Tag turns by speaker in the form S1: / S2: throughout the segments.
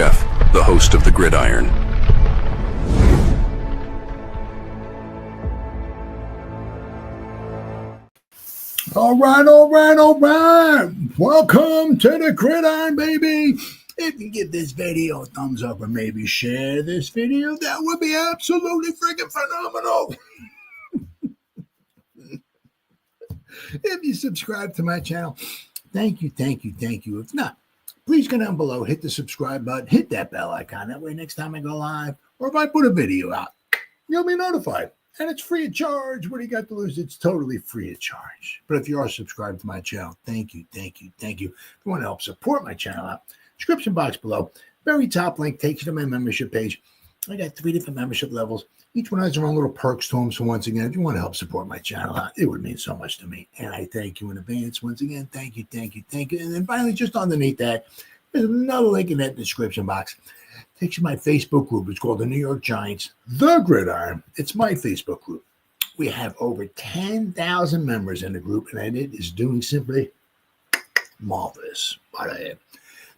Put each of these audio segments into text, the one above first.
S1: Jeff, the host of the Gridiron.
S2: All right. Welcome to the Gridiron, baby. If you give this video a thumbs up or maybe share this video, that would be absolutely freaking phenomenal. If you subscribe to my channel, thank you. If not, please go down below, hit the subscribe button, hit that bell icon. That way next time I go live or if I put a video out, you'll be notified. And it's free of charge. What do you got to lose? It's totally free of charge. But if you are subscribed to my channel, thank you. If you want to help support my channel out, description box below, very top link takes you to my membership page. I got 3 different membership levels. Each one has their own little perks to them. So once again, if you want to help support my channel out, it would mean so much to me. And I thank you in advance. Once again, thank you. And then finally, just underneath that, there's another link in that description box. Takes you to my Facebook group. It's called the New York Giants, The Gridiron. It's my Facebook group. We have over 10,000 members in the group, and it is doing simply marvelous.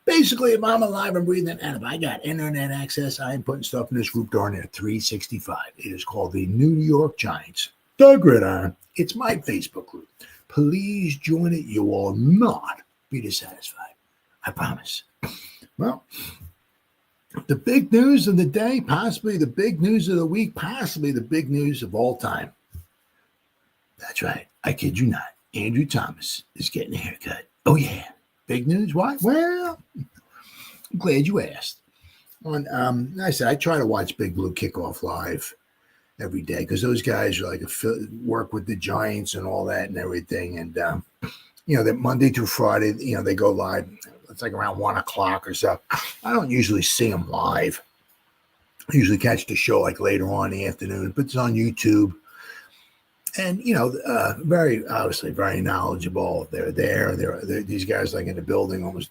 S2: Basically, if I'm alive and breathing, and if I got internet access, I am putting stuff in this group darn near 365. It is called the New York Giants, The Gridiron. It's my Facebook group. Please join it. You will not be dissatisfied. I promise. Well, the big news of the day, possibly the big news of the week, possibly the big news of all time. That's right. I kid you not. Andrew Thomas is getting a haircut. Oh, yeah. Big news? Why? Well, I'm glad you asked. I said, I try to watch Big Blue Kickoff live every day because those guys are like work with the Giants and all that and everything. And, that Monday through Friday, they go live. It's like around 1 o'clock or so. I don't usually see them live. I usually catch the show like later on in the afternoon, but it's on YouTube. And, very, obviously very knowledgeable. They're there. These guys like in the building almost,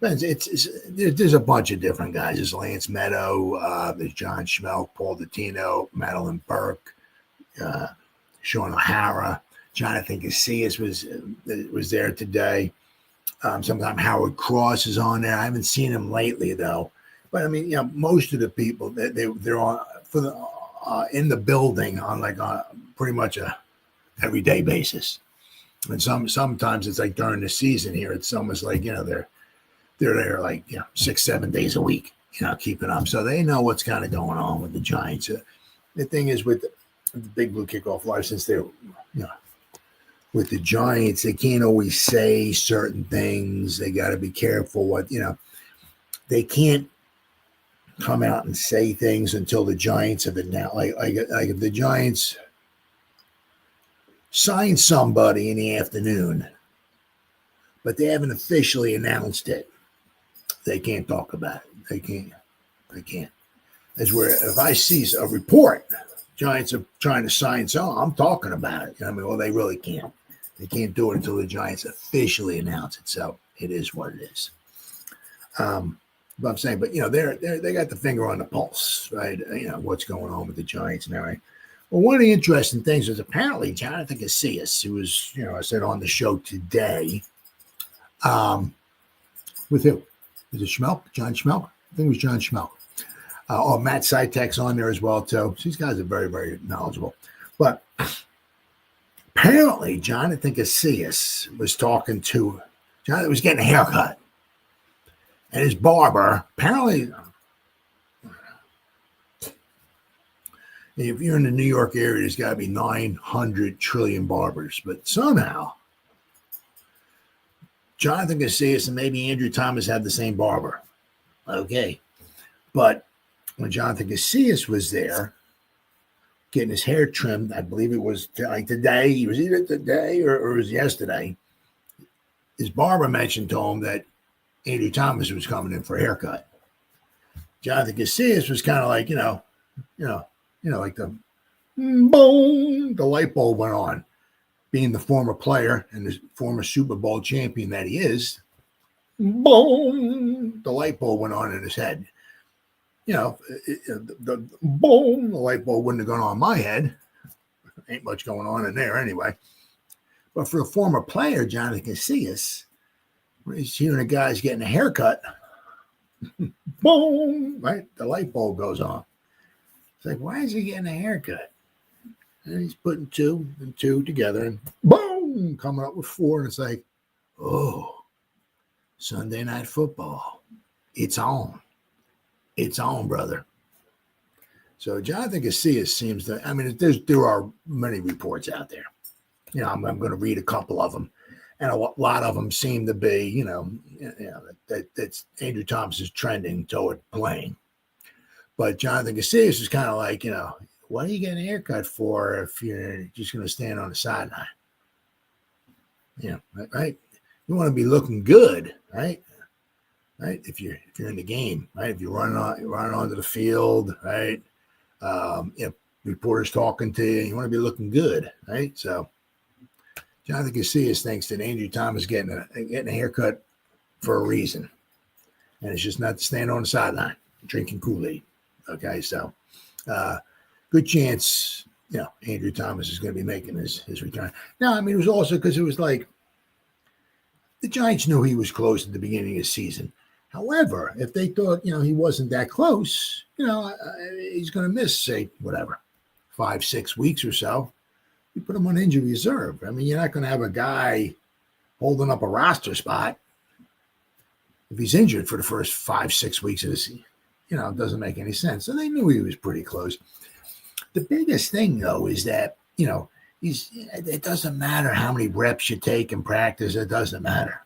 S2: there's a bunch of different guys. There's Lance Meadow, there's John Schmelk, Paul Dottino, Madeline Burke, Sean O'Hara, Jonathan Casillas was there today. Sometimes Howard Cross is on there. I haven't seen him lately though, but I mean, most of the people they're on in the building on pretty much a everyday basis. And sometimes it's like during the season here, it's almost like they're there like 6-7 days a week, keeping up. So they know what's kind of going on with the Giants. The thing is with the Big Blue Kickoff Live, since they're with the Giants, they can't always say certain things. They got to be careful what, they can't come out and say things until the Giants have announced. Like if the Giants sign somebody in the afternoon, but they haven't officially announced it, they can't talk about it. They can't. That's where if I see a report, Giants are trying to sign someone, I'm talking about it. Well, they really can't. They can't do it until the Giants officially announce it. So it is what it is. But I'm saying, they got the finger on the pulse, right? What's going on with the Giants and everything. Well, one of the interesting things is apparently Jonathan Casillas, who was, I said on the show today, with who? Is it Schmelk? John Schmelk? I think it was John Schmelk. Matt Sytek's on there as well, too. So these guys are very, very knowledgeable. But apparently, Jonathan Casillas was talking to Jonathan was getting a haircut. And his barber, apparently, if you're in the New York area, there's got to be 900 trillion barbers. But somehow, Jonathan Casillas and maybe Andrew Thomas had the same barber. Okay. But when Jonathan Casillas was there, getting his hair trimmed, I believe it was like today. He was either today or it was yesterday. His barber mentioned to him that Andrew Thomas was coming in for a haircut. Jonathan Casillas was kind of like, like the boom, the light bulb went on. Being the former player and the former Super Bowl champion that he is, boom, the light bulb went on in his head. The boom, the light bulb wouldn't have gone on in my head. Ain't much going on in there anyway. But for a former player, Jonathan Casillas, when he's hearing a guy's getting a haircut, Boom, right? The light bulb goes on. It's like, why is he getting a haircut? And he's putting two and two together and boom, coming up with four. And it's like, oh, Sunday Night Football. It's on. It's on, brother. So Jonathan Casillas seems to, I mean, there are many reports out there. You know, I'm going to read a couple of them. And a lot of them seem to be, that's Andrew Thomas is trending toward playing. But Jonathan Casillas is kind of like, what are you getting a haircut for if you're just going to stand on the sideline? Right? You want to be looking good, right? Right? If you're in the game, right? If you're running onto the field, right? Reporters talking to you, you want to be looking good, right? So Jonathan Casillas thinks that Andrew Thomas is getting a haircut for a reason, and it's just not to stand on the sideline drinking Kool-Aid. Okay, so good chance, Andrew Thomas is going to be making his return. Now, I mean, it was also because it was like the Giants knew he was close at the beginning of the season. However, if they thought, he wasn't that close, he's going to miss, say, 5-6 weeks or so. You put him on injury reserve. I mean, you're not going to have a guy holding up a roster spot if he's injured for the first 5-6 weeks of the season. It doesn't make any sense. So they knew he was pretty close. The biggest thing, though, is that, it doesn't matter how many reps you take in practice. It doesn't matter.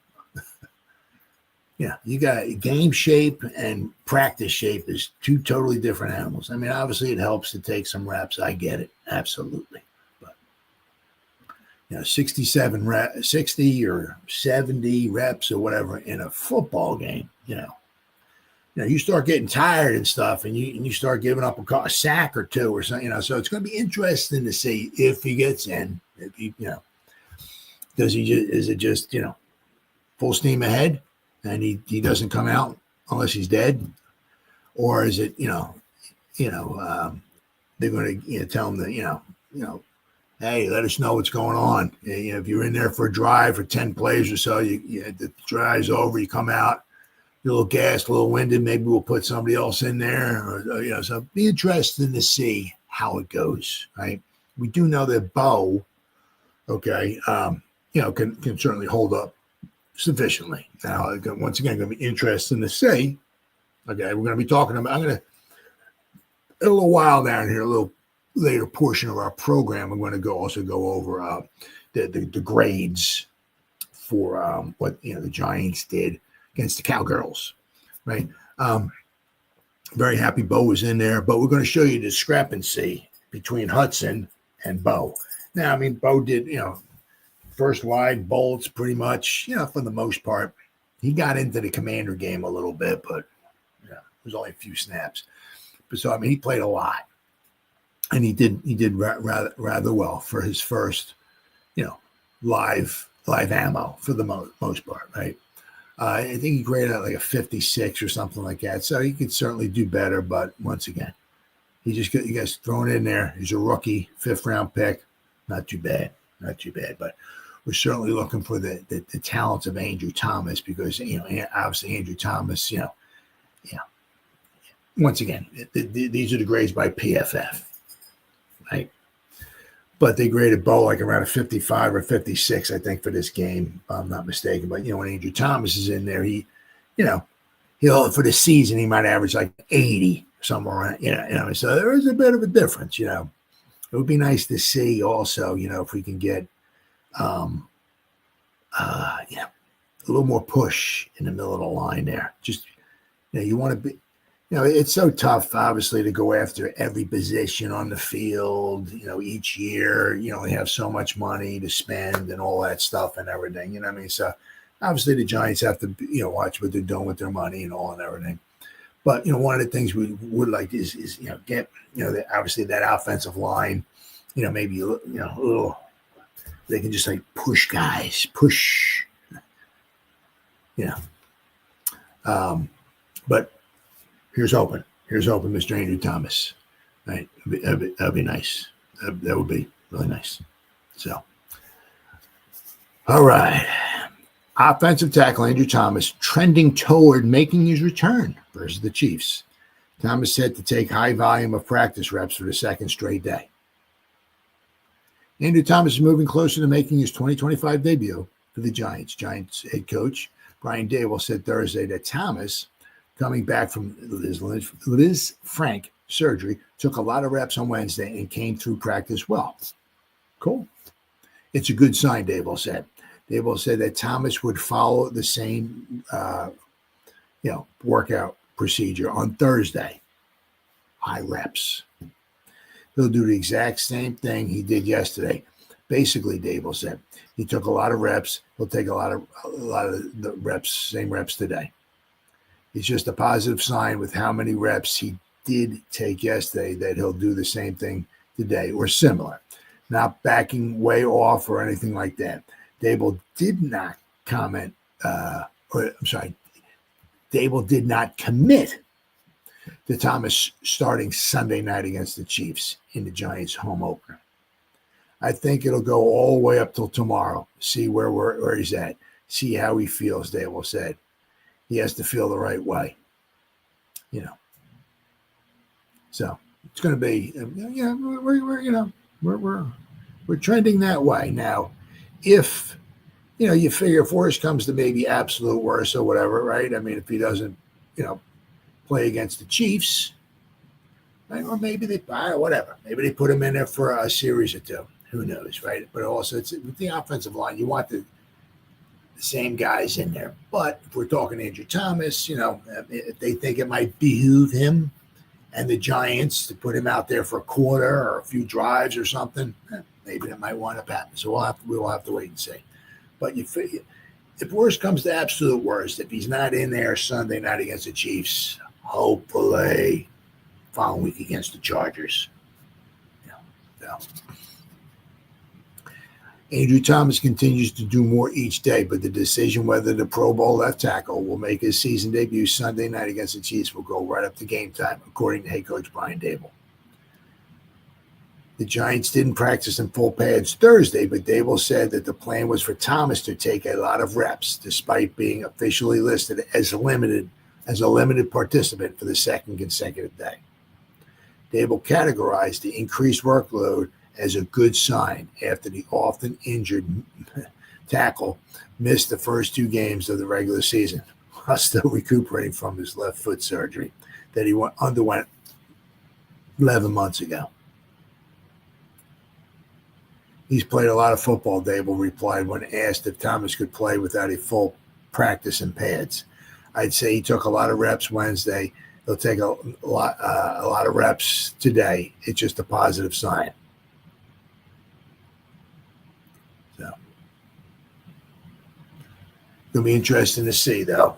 S2: You got game shape and practice shape is two totally different animals. I mean, obviously it helps to take some reps. I get it. Absolutely. But, 60 or 70 reps or whatever in a football game, you start getting tired and stuff and you start giving up a sack or two or something, so it's going to be interesting to see if he gets in, if he, is it just, full steam ahead? And he doesn't come out unless he's dead, or is it they're going to tell him that hey, let us know what's going on. If you're in there for a drive for 10 plays or so, the drive's over, you come out, you're a little gassed, a little winded. Maybe we'll put somebody else in there, or so be interesting to see how it goes. Right? We do know that Bo, can certainly hold up sufficiently. Now, once again, going to be interesting to see. Okay, we're going to be talking about. I'm going to a little while down here, a little later portion of our program. I'm going to also go over the grades for what the Giants did against the Cowgirls. Right. Very happy Bo was in there, but we're going to show you the discrepancy between Hudson and Bo. Now, I mean, Bo did first wide bolts pretty much, for the most part. He got into the Commander game a little bit, but it was only a few snaps. But so, I mean, he played a lot, and he did rather well for his first, live ammo for the most part, right? I think he graded out like a 56 or something like that. So he could certainly do better, but once again, he gets thrown in there. He's a rookie, 5th round pick. Not too bad. But we're certainly looking for the talents of Andrew Thomas because, obviously Andrew Thomas, once again, these are the grades by PFF, right? But they graded Bo like around a 55 or 56, I think, for this game, if I'm not mistaken. But, when Andrew Thomas is in there, he'll for the season, he might average like 80 somewhere around, so there is a bit of a difference, It would be nice to see also, if we can get a little more push in the middle of the line there. Just, you want to be, it's so tough, obviously, to go after every position on the field, each year. You only have so much money to spend and all that stuff and everything, So obviously the Giants have to, watch what they're doing with their money and all and everything. But, one of the things we would like is get, obviously that offensive line, maybe, a little, they can just like push guys, but here's hoping, Mr. Andrew Thomas, right? That'd be nice. That would be really nice. So, all right. Offensive tackle Andrew Thomas trending toward making his return versus the Chiefs. Thomas said to take high volume of practice reps for the second straight day. Andrew Thomas is moving closer to making his 2025 debut for the Giants. Giants head coach Brian Daboll said Thursday that Thomas, coming back from Liz Frank surgery, took a lot of reps on Wednesday and came through practice well. Cool. It's a good sign, Daboll said. Daboll said that Thomas would follow the same, workout procedure on Thursday. High reps. He'll do the exact same thing he did yesterday. Basically, Daboll said he took a lot of reps. He'll take a lot of the reps, same reps today. It's just a positive sign with how many reps he did take yesterday that he'll do the same thing today or similar. Not backing way off or anything like that. Daboll did not comment, Daboll did not commit to Thomas starting Sunday night against the Chiefs in the Giants home opener. I think it'll go all the way up till tomorrow. See where he's at. See how he feels, Daboll said. He has to feel the right way. So it's going to be, we're trending that way. Now, if, you figure if worse comes to maybe absolute worse or whatever, right? I mean, if he doesn't, play against the Chiefs, right? Or maybe whatever. Maybe they put him in there for a series or two. Who knows, right? But also, it's with the offensive line, you want the same guys in there. But if we're talking Andrew Thomas, if they think it might behoove him and the Giants to put him out there for a quarter or a few drives or something, maybe that might wind up happening. So we will have to wait and see. But if worse comes to absolute worst, if he's not in there Sunday night against the Chiefs, hopefully following week against the Chargers. Andrew Thomas continues to do more each day, but the decision whether the Pro Bowl left tackle will make his season debut Sunday night against the Chiefs will go right up to game time, according to head coach Brian Daboll. The Giants didn't practice in full pads Thursday, but Daboll said that the plan was for Thomas to take a lot of reps, despite being officially listed as a limited participant for the second consecutive day. Daboll categorized the increased workload as a good sign after the oft-injured tackle missed the first two games of the regular season while still recuperating from his left foot surgery that he underwent 11 months ago. He's played a lot of football, Daboll replied when asked if Thomas could play without a full practice in pads. I'd say he took a lot of reps Wednesday. He'll take a lot of reps today. It's just a positive sign. So, it'll be interesting to see, though.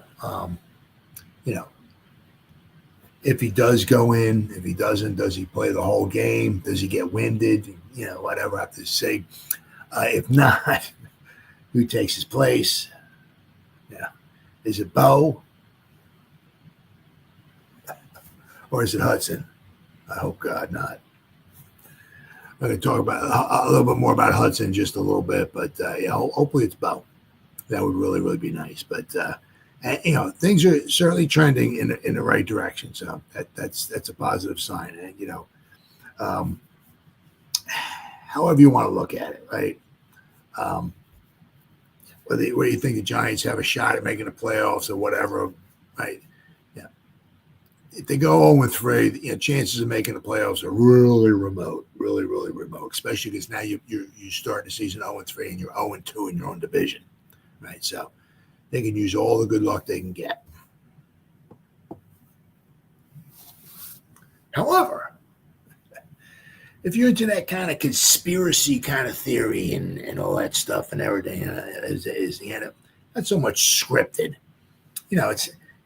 S2: If he does go in, if he doesn't, does he play the whole game? Does he get winded? Whatever I have to say. If not, who takes his place? Is it Bo? Or is it Hudson? I hope God not. I'm going to talk about a little bit more about Hudson in just a little bit, but hopefully it's Bo. That would really, really be nice. But things are certainly trending in the right direction, so that's a positive sign. And however you want to look at it, right? Whether you think the Giants have a shot at making the playoffs or whatever, right? Yeah. If they go 0-3, chances of making the playoffs are really remote, really, really remote. Especially because now you start the season 0-3 and you're 0-2 in your own division, right? So they can use all the good luck they can get. However, if you're into that kind of conspiracy kind of theory and all that stuff and everything, not so much scripted.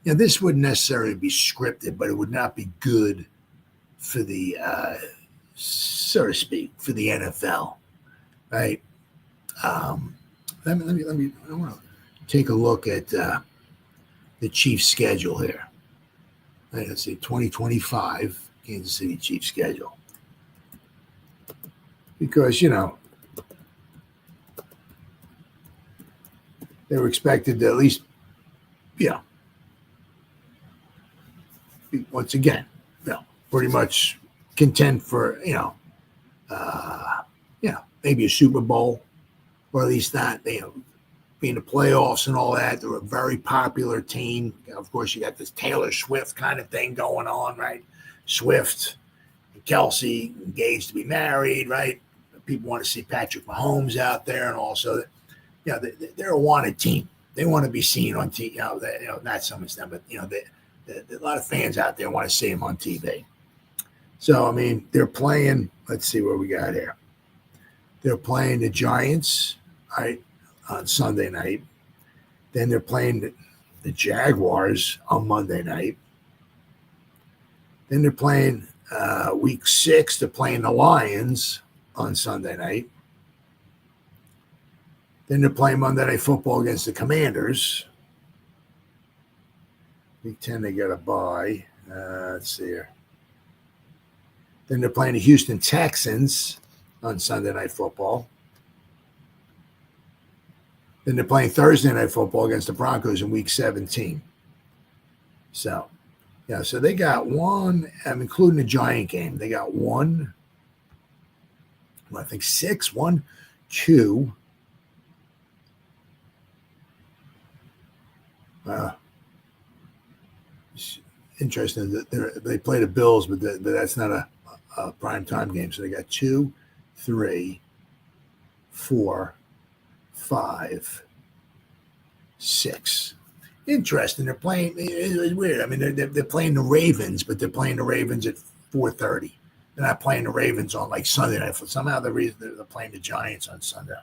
S2: This wouldn't necessarily be scripted, but it would not be good for the, so to speak, for the NFL, right? Let me. I want to take a look at the Chiefs' schedule here. Right, let's see, 2025 Kansas City Chiefs schedule. Because, they were expected to at least, once again, pretty much contend for, maybe a Super Bowl, or at least not, being the playoffs and all that. They're a very popular team. Of course, you got this Taylor Swift kind of thing going on, right? Swift and Kelsey engaged to be married, right? People want to see Patrick Mahomes out there, and also, they're a wanted team. They want to be seen on TV. Not so much them, but a lot of fans out there want to see them on TV. So, I mean, they're playing. Let's see what we got here. They're playing the Giants, right, on Sunday night. Then they're playing the Jaguars on Monday night. Then they're playing week 6. They're playing the Lions on Sunday night. Then they're playing Monday Night Football against the Commanders. Week 10, they got a bye. Let's see here. Then they're playing the Houston Texans on Sunday Night Football. Then they're playing Thursday Night Football against the Broncos in Week 17. So, so they got one, including the Giant game, they got one, I think 6, 1, 2. It's interesting that they play the Bills, but that's not a prime time game. So they got 2, 3, 4, 5, 6. Interesting. They're playing. It's weird. I mean, they're playing the Ravens, but they're playing the Ravens at 4:30. They're not playing the Ravens on like Sunday night. For somehow the reason they're playing the Giants on Sunday.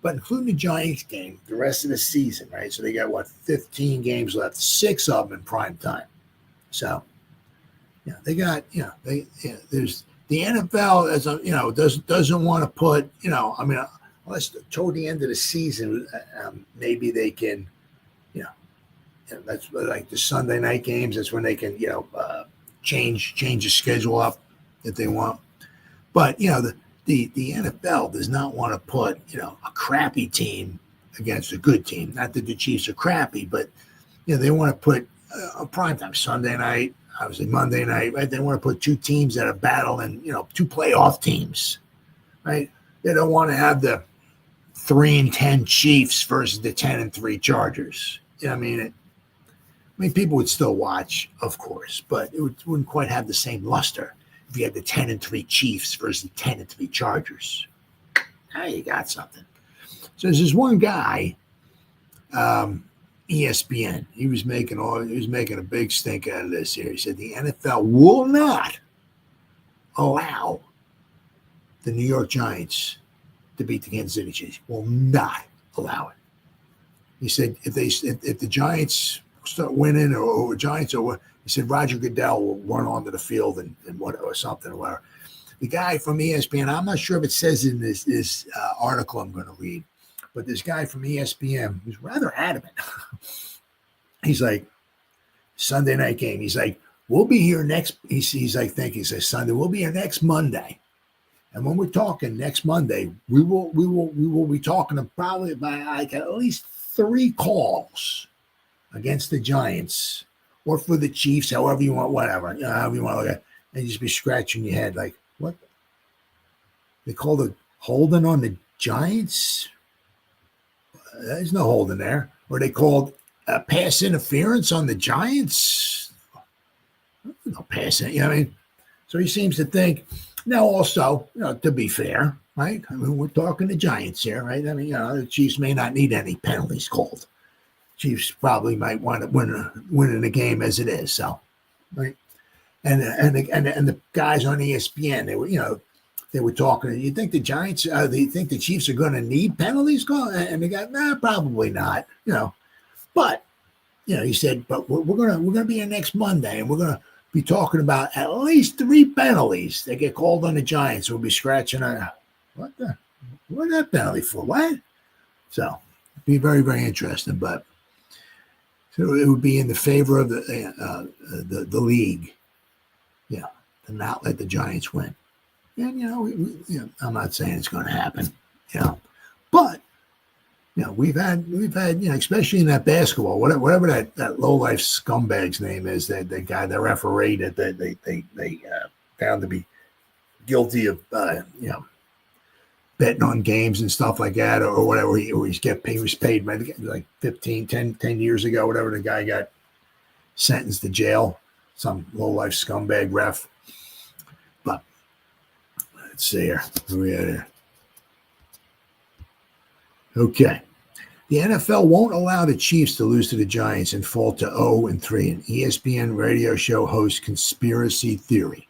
S2: But including the Giants game, the rest of the season, right? So they got 15 games left, 6 of them in prime time. So, they got, there's the NFL as doesn't want to put, unless toward the end of the season, maybe they can, that's like the Sunday night games. That's when they can, change the schedule up if they want. But the NFL does not want to put a crappy team against a good team. Not that the Chiefs are crappy, but they want to put a primetime Sunday night, obviously Monday night, right? They want to put 2 teams that are battling, 2 playoff teams, right? They don't want to have the 3-10 Chiefs versus the 10-3 Chargers. I mean, people would still watch, of course, but it wouldn't quite have the same luster if you had the 10-3 Chiefs versus the 10-3 Chargers. Now you got something. So there's this one guy, ESPN. He was making a big stink out of this here. He said the NFL will not allow the New York Giants to beat the Kansas City Chiefs. Will not allow it. He said if the Giants start winning or Giants or what, he said Roger Goodell will run onto the field and what or something or whatever. The guy from ESPN, I'm not sure if it says in this article I'm going to read, but this guy from ESPN was rather adamant. He's like, Sunday night game. He's like, we'll be here next. He's like thinking, he says Sunday, we'll be here next Monday. And when we're talking next Monday, we will be talking probably by like at least 3 calls against the Giants or for the Chiefs, however you want, whatever, however you want to look at it, and you just be scratching your head like, what? They call the holding on the Giants? There's no holding there. Or they called pass interference on the Giants? No passing, I mean, so he seems to think. Now, also, to be fair, right? I mean, we're talking the Giants here, right? I mean, the Chiefs may not need any penalties called. Chiefs probably might want to win the game as it is. So, right? And the guys on ESPN, they were talking. You think the Giants? They think the Chiefs are going to need penalties called? And they got, probably not. But he said, but we're gonna be here next Monday, and we're gonna be talking about at least 3 penalties that get called on the Giants. We'll be scratching our what that penalty for? What? So it'd be very, very interesting. But so it would be in the favor of the league, to not let the Giants win. And I'm not saying it's going to happen, but we've had, especially in that basketball, whatever that low life scumbag's name is, that the guy, the referee that they found to be guilty of, betting on games and stuff like that, or whatever. He was paid like 10 years ago, whatever. The guy got sentenced to jail, some low life scumbag ref. But let's see here. Who we at here? Okay. The NFL won't allow the Chiefs to lose to the Giants and fall to 0-3. An ESPN radio show host conspiracy theory.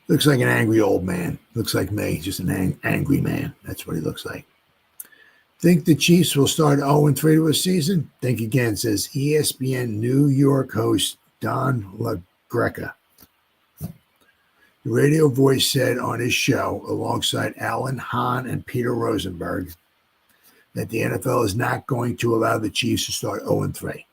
S2: Looks like an angry old man. Looks like me, just an angry man. That's what he looks like. Think the Chiefs will start 0-3 to a season? Think again, says ESPN New York host Don LaGreca. The radio voice said on his show, alongside Alan Hahn and Peter Rosenberg, that the NFL is not going to allow the Chiefs to start 0-3.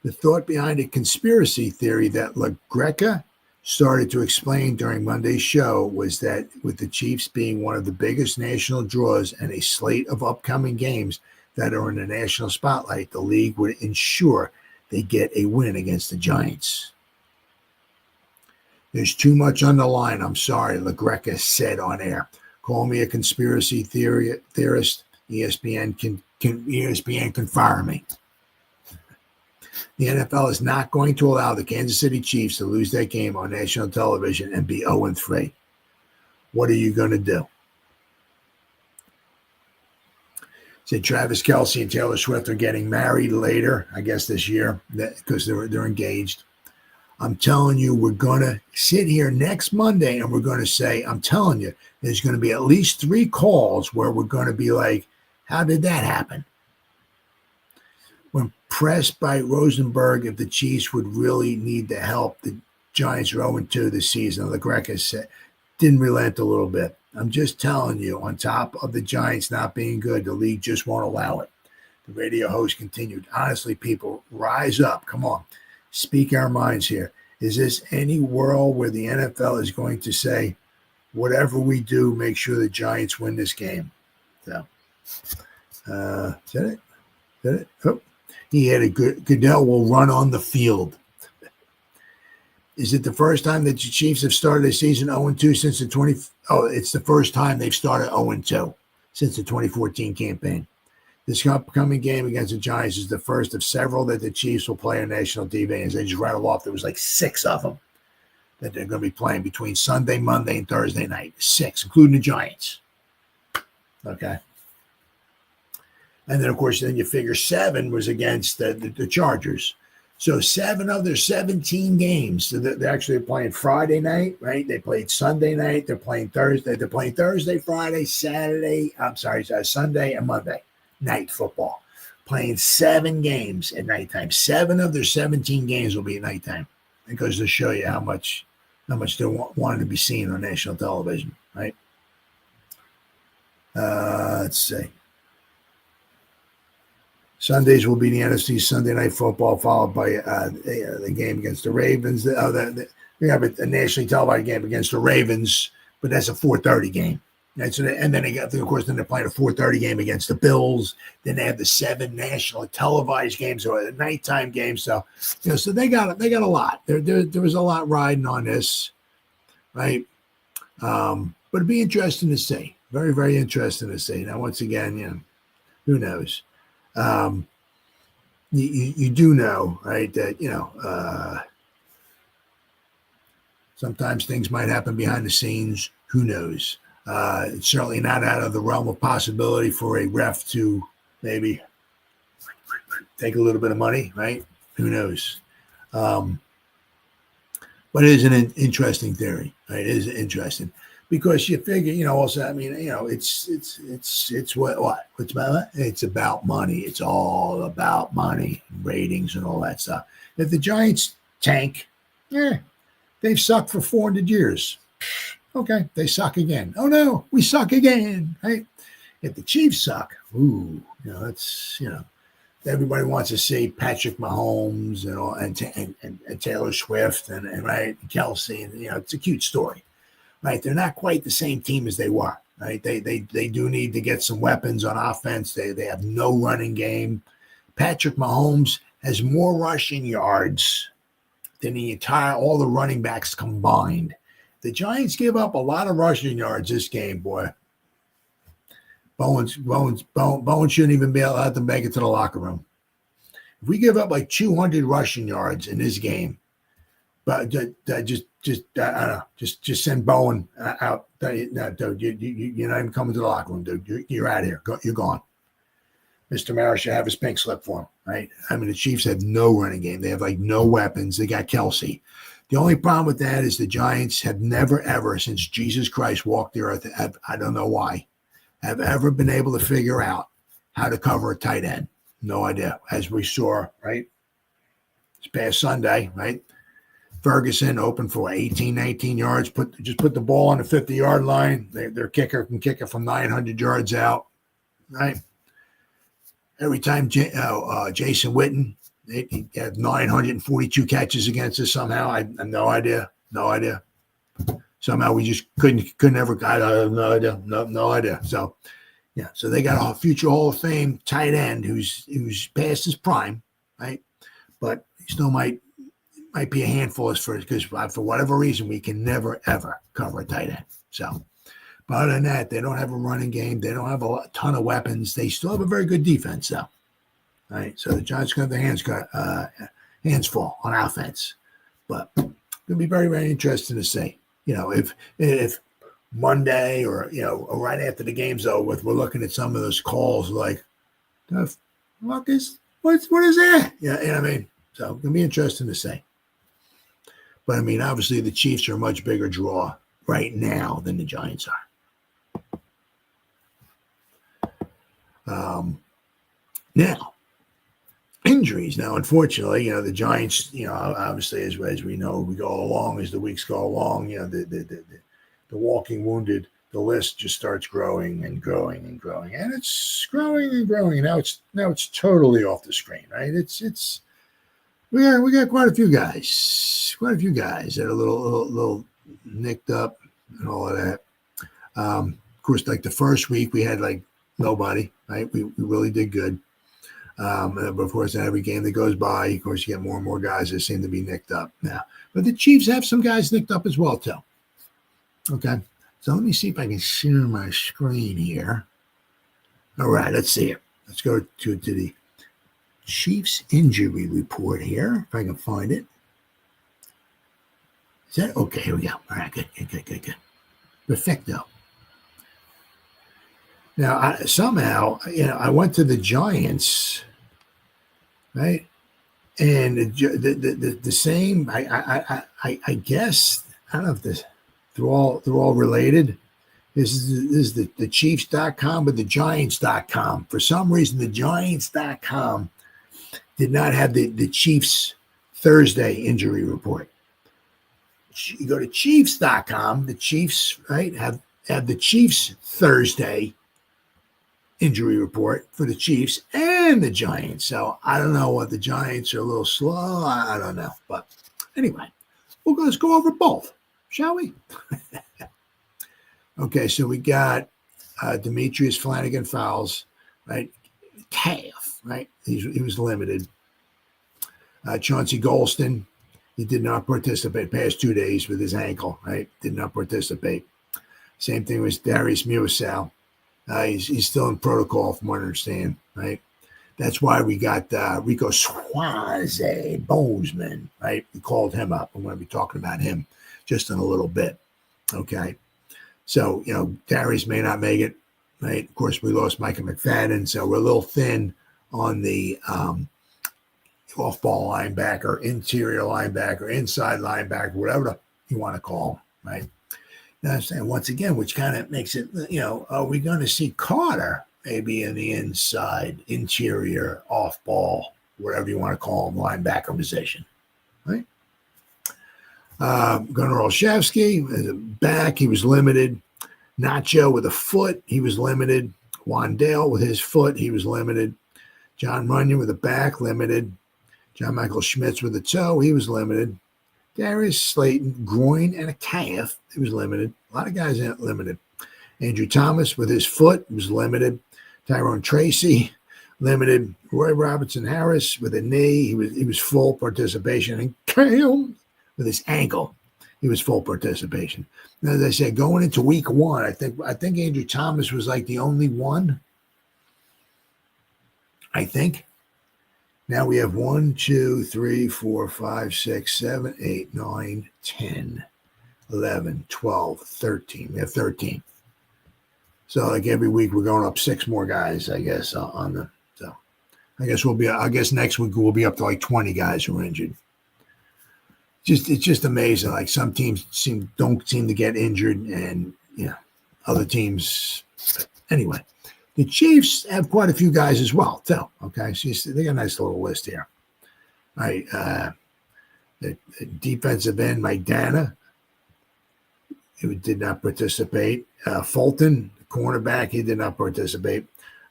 S2: The thought behind a conspiracy theory that LaGreca started to explain during Monday's show was that with the Chiefs being one of the biggest national draws and a slate of upcoming games that are in the national spotlight, the league would ensure they get a win against the Giants. There's too much on the line. I'm sorry, LaGreca said on air. Call me a conspiracy theorist. ESPN can fire me. The NFL is not going to allow the Kansas City Chiefs to lose that game on national television and be 0-3. What are you going to do? Said Travis Kelce and Taylor Swift are getting married later, I guess this year, because they're engaged. I'm telling you, we're going to sit here next Monday and we're going to say, I'm telling you, there's going to be at least 3 calls where we're going to be like, how did that happen? When pressed by Rosenberg if the Chiefs would really need the help, the Giants are 0-2 this season, LaGreca said, didn't relent a little bit. I'm just telling you, on top of the Giants not being good, the league just won't allow it. The radio host continued, honestly, people, rise up. Come on. Speak our minds here. Is this any world where the NFL is going to say, whatever we do, make sure the Giants win this game? So, is that it? Is that it? Oh, he had a good, Goodell will run on the field. Is it the first time that the Chiefs have started a season 0-2 since the it's the first time they've started 0-2 since the 2014 campaign. This upcoming game against the Giants is the first of several that the Chiefs will play on national TV. As they just rattled off, there was like 6 of them that they're going to be playing between Sunday, Monday, and Thursday night. 6, including the Giants. Okay. And then, of course, then you figure 7 was against the Chargers. So 7 of their 17 games. So they're actually playing Friday night, right? They played Sunday night. They're playing Thursday. They're playing Thursday, Friday, Sunday, and Monday night football. Playing 7 games at nighttime. 7 of their 17 games will be at nighttime. It goes to show you how much they wanted to be seen on national television, right? Let's see. Sundays will be the NFC Sunday Night Football, followed by the game against the Ravens. We have a nationally televised game against the Ravens, but that's a 4:30 game. Right? So and then they're playing a 4:30 game against the Bills. Then they have the 7 national televised games or the nighttime games. So so they got a lot. There was a lot riding on this, right? But it'd be interesting to see. Very, very interesting to see. Now, once again, who knows? You do know, right, that, sometimes things might happen behind the scenes. Who knows? It's certainly not out of the realm of possibility for a ref to maybe take a little bit of money, right? Who knows? But it is an interesting theory, right? It is interesting. Because you figure, also, it's what? It's about money. It's all about money, ratings, and all that stuff. If the Giants tank, they've sucked for 400 years. Okay, they suck again. Oh no, we suck again, right? If the Chiefs suck, everybody wants to see Patrick Mahomes and Taylor Swift and right, and Kelsey, and it's a cute story. Right, they're not quite the same team as they were. right? They do need to get some weapons on offense. They have no running game. Patrick Mahomes has more rushing yards than all the running backs combined. The Giants give up a lot of rushing yards this game, boy. Bowen shouldn't even be allowed to make it to the locker room. If we give up like 200 rushing yards in this game, but just send Bowen out. No, dude, you're not even coming to the locker room, dude. You're out of here. You're gone. Mr. Mara should have his pink slip for him, right? I mean, the Chiefs have no running game. They have like no weapons. They got Kelsey. The only problem with that is the Giants have never, ever, since Jesus Christ walked the earth, I don't know why, have ever been able to figure out how to cover a tight end. No idea. As we saw, right? This past Sunday, right? Ferguson open for 18, 19 yards. Put the ball on the 50-yard line. Their kicker can kick it from 900 yards out, right? Every time Jason Witten, he had 942 catches against us somehow. I have no idea. Somehow we just couldn't ever. I have no idea. No idea. So, yeah. So they got a future Hall of Fame tight end who's past his prime, right? But he still might be a handful because for whatever reason we can never ever cover a tight end. So, but other than that, they don't have a running game. They don't have a ton of weapons. They still have a very good defense, though. Right, so the Giants going to have their hands full on offense, but it'll be very, very interesting to see. If Monday or right after the game's over with, we're looking at some of those calls like, the fuck is what is that? Yeah, you know what I mean. So it's gonna be interesting to see. But I mean, obviously the Chiefs are a much bigger draw right now than the Giants are. Now. Injuries. Now, unfortunately, the Giants, obviously, as we know, we go along, as the weeks go along, the walking wounded, the list just starts growing and growing and growing, and it's growing and growing. Now it's totally off the screen, right? We got quite a few guys that are a little nicked up and all of that. Of course, like the first week, we had like nobody, right? We really did good. But of course, every game that goes by, of course, you get more and more guys that seem to be nicked up now. But the Chiefs have some guys nicked up as well, too. Okay, so let me see if I can share my screen here. All right, let's see it. Let's go to the Chiefs injury report here, if I can find it. Is that okay? Here we go. All right, good. Perfecto. Now, I went to the Giants, right? And the same. I guess I don't know if they're all related. This is the Chiefs.com, but the Giants.com. For some reason, the Giants.com did not have the Chiefs Thursday injury report. You go to Chiefs.com. The Chiefs, right, have the Chiefs Thursday injury report for the Chiefs and the Giants. So I don't know what the Giants are a little slow. I don't know. But anyway, let's go over both, shall we? Okay, so we got Demetrius Flanagan Fowles, right? Calf, right? He was limited. Chauncey Golston, he did not participate past 2 days with his ankle, right? Did not participate. Same thing with Darius Muasau. He's still in protocol, from what I understand, right? That's why we got Rico Swaze Bozeman, right? We called him up. I'm going to be talking about him just in a little bit, okay? So, Darius may not make it, right? Of course, we lost Micah McFadden, so we're a little thin on the off-ball linebacker, interior linebacker, inside linebacker, whatever you want to call him, right? Now, I'm saying once again, which kind of makes it, are we going to see Carter maybe in the inside, interior, off-ball, whatever you want to call him, linebacker position, right? Gunnar Olszewski, back, he was limited. Nacho with a foot, he was limited. Wandale with his foot, he was limited. John Runyon with a back, limited. John Michael Schmitz with a toe, he was limited. Darius Slayton, groin and a calf, he was limited. A lot of guys ain't limited. Andrew Thomas with his foot was limited. Tyrone Tracy, limited. Roy Robertson Harris with a knee, he was full participation. And Cam with his ankle, he was full participation. Now, as I said, going into week 1, I think Andrew Thomas was like the only one. I think. Now we have 1, 2, 3, 4, 5, 6, 7, 8, 9, 10, 11, 12, 13. We have 13. So like every week we're going up 6 more guys, I guess, on the. So I guess next week we'll be up to like 20 guys who are injured. It's just amazing. Like some teams don't seem to get injured, and other teams. Anyway. The Chiefs have quite a few guys as well, too. Okay, so they got a nice little list here. All right, the defensive end, Mike Dana, who did not participate. Fulton, cornerback, he did not participate.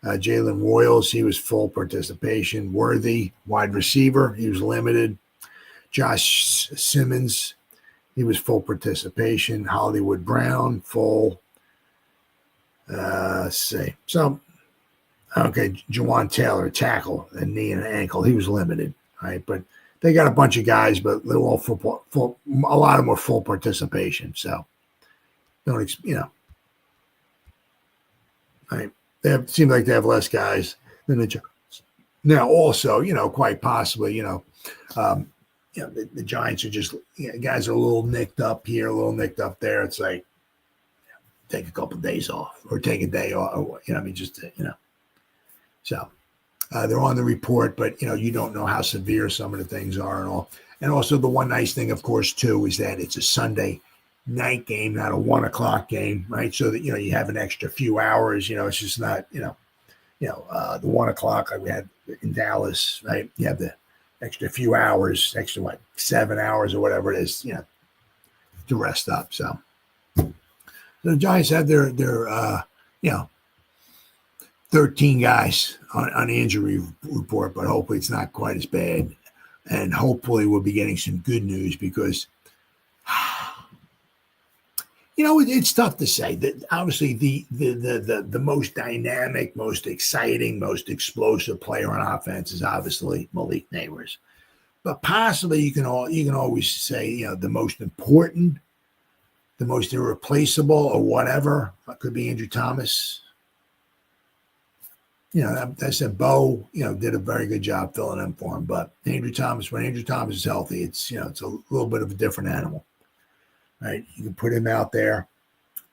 S2: Jalen Royals, he was full participation. Worthy, wide receiver, he was limited. Josh Simmons, he was full participation. Hollywood Brown, full. Let's see. So, okay, Jawan Taylor, tackle, a knee and an ankle. He was limited, right? But they got a bunch of guys, but they're all full. A lot of them were full participation. So, right? Seem like they have less guys than the Giants. Now, also, quite possibly, the Giants are just guys are a little nicked up here, a little nicked up there. It's like. Take a couple of days off or take a day off, So they're on the report, but, you don't know how severe some of the things are and all. And also the one nice thing, of course, too, is that it's a Sunday night game, not a 1 o'clock game, right? So that, you have an extra few hours, it's just not, the 1 o'clock like we had in Dallas, right? You have the extra few hours, 7 hours or whatever it is, to rest up. So. The Giants had their 13 guys on the injury report, but hopefully it's not quite as bad. And hopefully we'll be getting some good news because, it's tough to say. That obviously the most dynamic, most exciting, most explosive player on offense is obviously Malik Neighbors. But possibly you can always say, the most important, the most irreplaceable or whatever. It could be Andrew Thomas. I said Bo, did a very good job filling in for him. But when Andrew Thomas is healthy, it's a little bit of a different animal. Right? You can put him out there.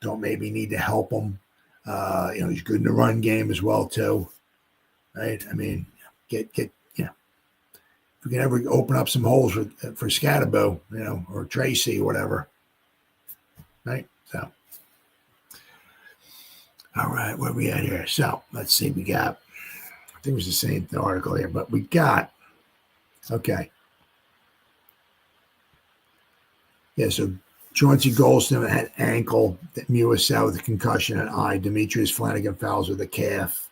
S2: Don't maybe need to help him. He's good in the run game as well, too. Right? I mean, if we can ever open up some holes for Scatterbo, or Tracy or whatever. Right. So, all right, where we at here? So let's see. We got, I think it was the same article here, but we got, okay. Yeah. So Chauncey Golston had ankle, Muasau with a concussion and eye, Demetrius Flanagan Fowles with a calf,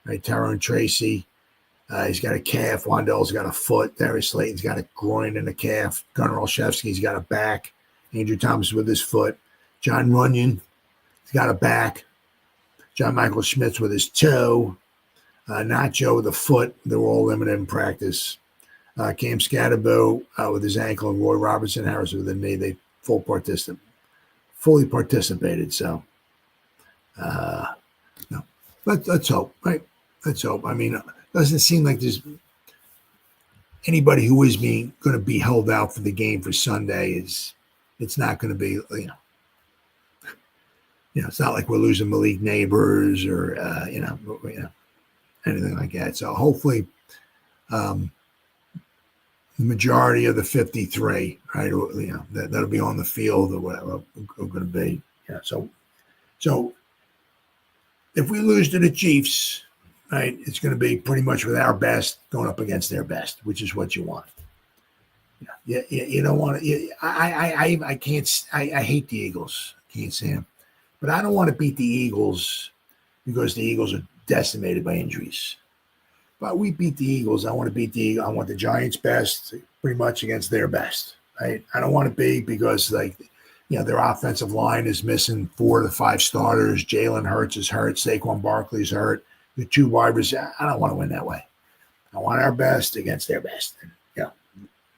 S2: right? Tyrone Tracy, he's got a calf. Wandell's got a foot. Darius Slayton's got a groin and a calf. Gunnar Olszewski's got a back. Andrew Thomas with his foot. John Runyon, he's got a back. John Michael Schmitz with his toe. Nacho with a foot. They were all limited in practice. Cam Scatterbo with his ankle, and Roy Robertson Harris with a knee. They fully participated. So, no, let's hope, right? Let's hope. I mean, it doesn't seem like there's anybody who is going to be held out for the game for Sunday. It's not going to be, it's not like we're losing Malik Neighbors or, anything like that. So hopefully the majority of the 53, right, that'll be on the field or whatever are going to be. Yeah. So if we lose to the Chiefs, right, it's going to be pretty much with our best going up against their best, which is what you want. Yeah, you don't want to. I can't. I hate the Eagles. Can't say them, but I don't want to beat the Eagles because the Eagles are decimated by injuries. But we beat the Eagles. I want the Giants' best, pretty much against their best. Right? I don't want to be because Their offensive line is missing 4 to 5 starters. Jalen Hurts is hurt. Saquon Barkley's hurt. The 2 wide receivers. I don't want to win that way. I want our best against their best. And,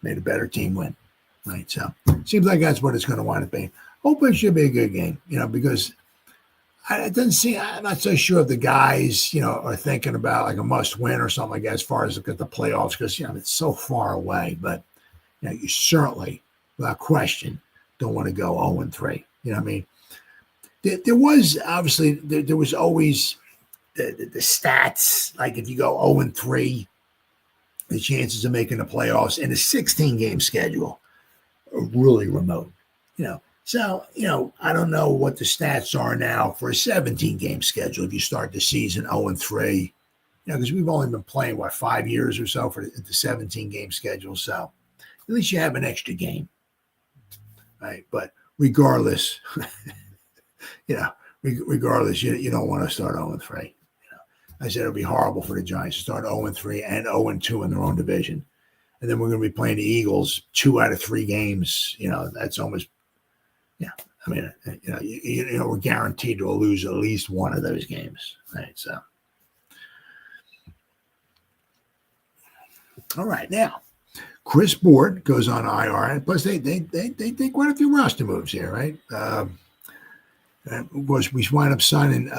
S2: may the better team win. Right. So seems like that's what it's going to wind up being. Hope it should be a good game, because it doesn't seem, I'm not so sure if the guys, are thinking about like a must win or something like that as far as look at the playoffs, because, it's so far away. But, you certainly, without question, don't want to go 0-3. You know what I mean? There was obviously, there was always the stats, like if you go 0-3, the chances of making the playoffs in a 16-game schedule are really remote. So, I don't know what the stats are now for a 17-game schedule if you start the season 0-3, because we've only been playing, 5 years or so for the 17-game schedule. So at least you have an extra game, right? But regardless, regardless, you don't want to start 0-3. I said it'll be horrible for the Giants to start 0-3 and 0-2 in their own division. And then we're going to be playing the Eagles 2 out of 3 games. That's almost, I mean, we're guaranteed to lose at least one of those games, right? So, all right, now Chris Board goes on IR, and plus they quite a few roster moves here, right? Of course, we wind up signing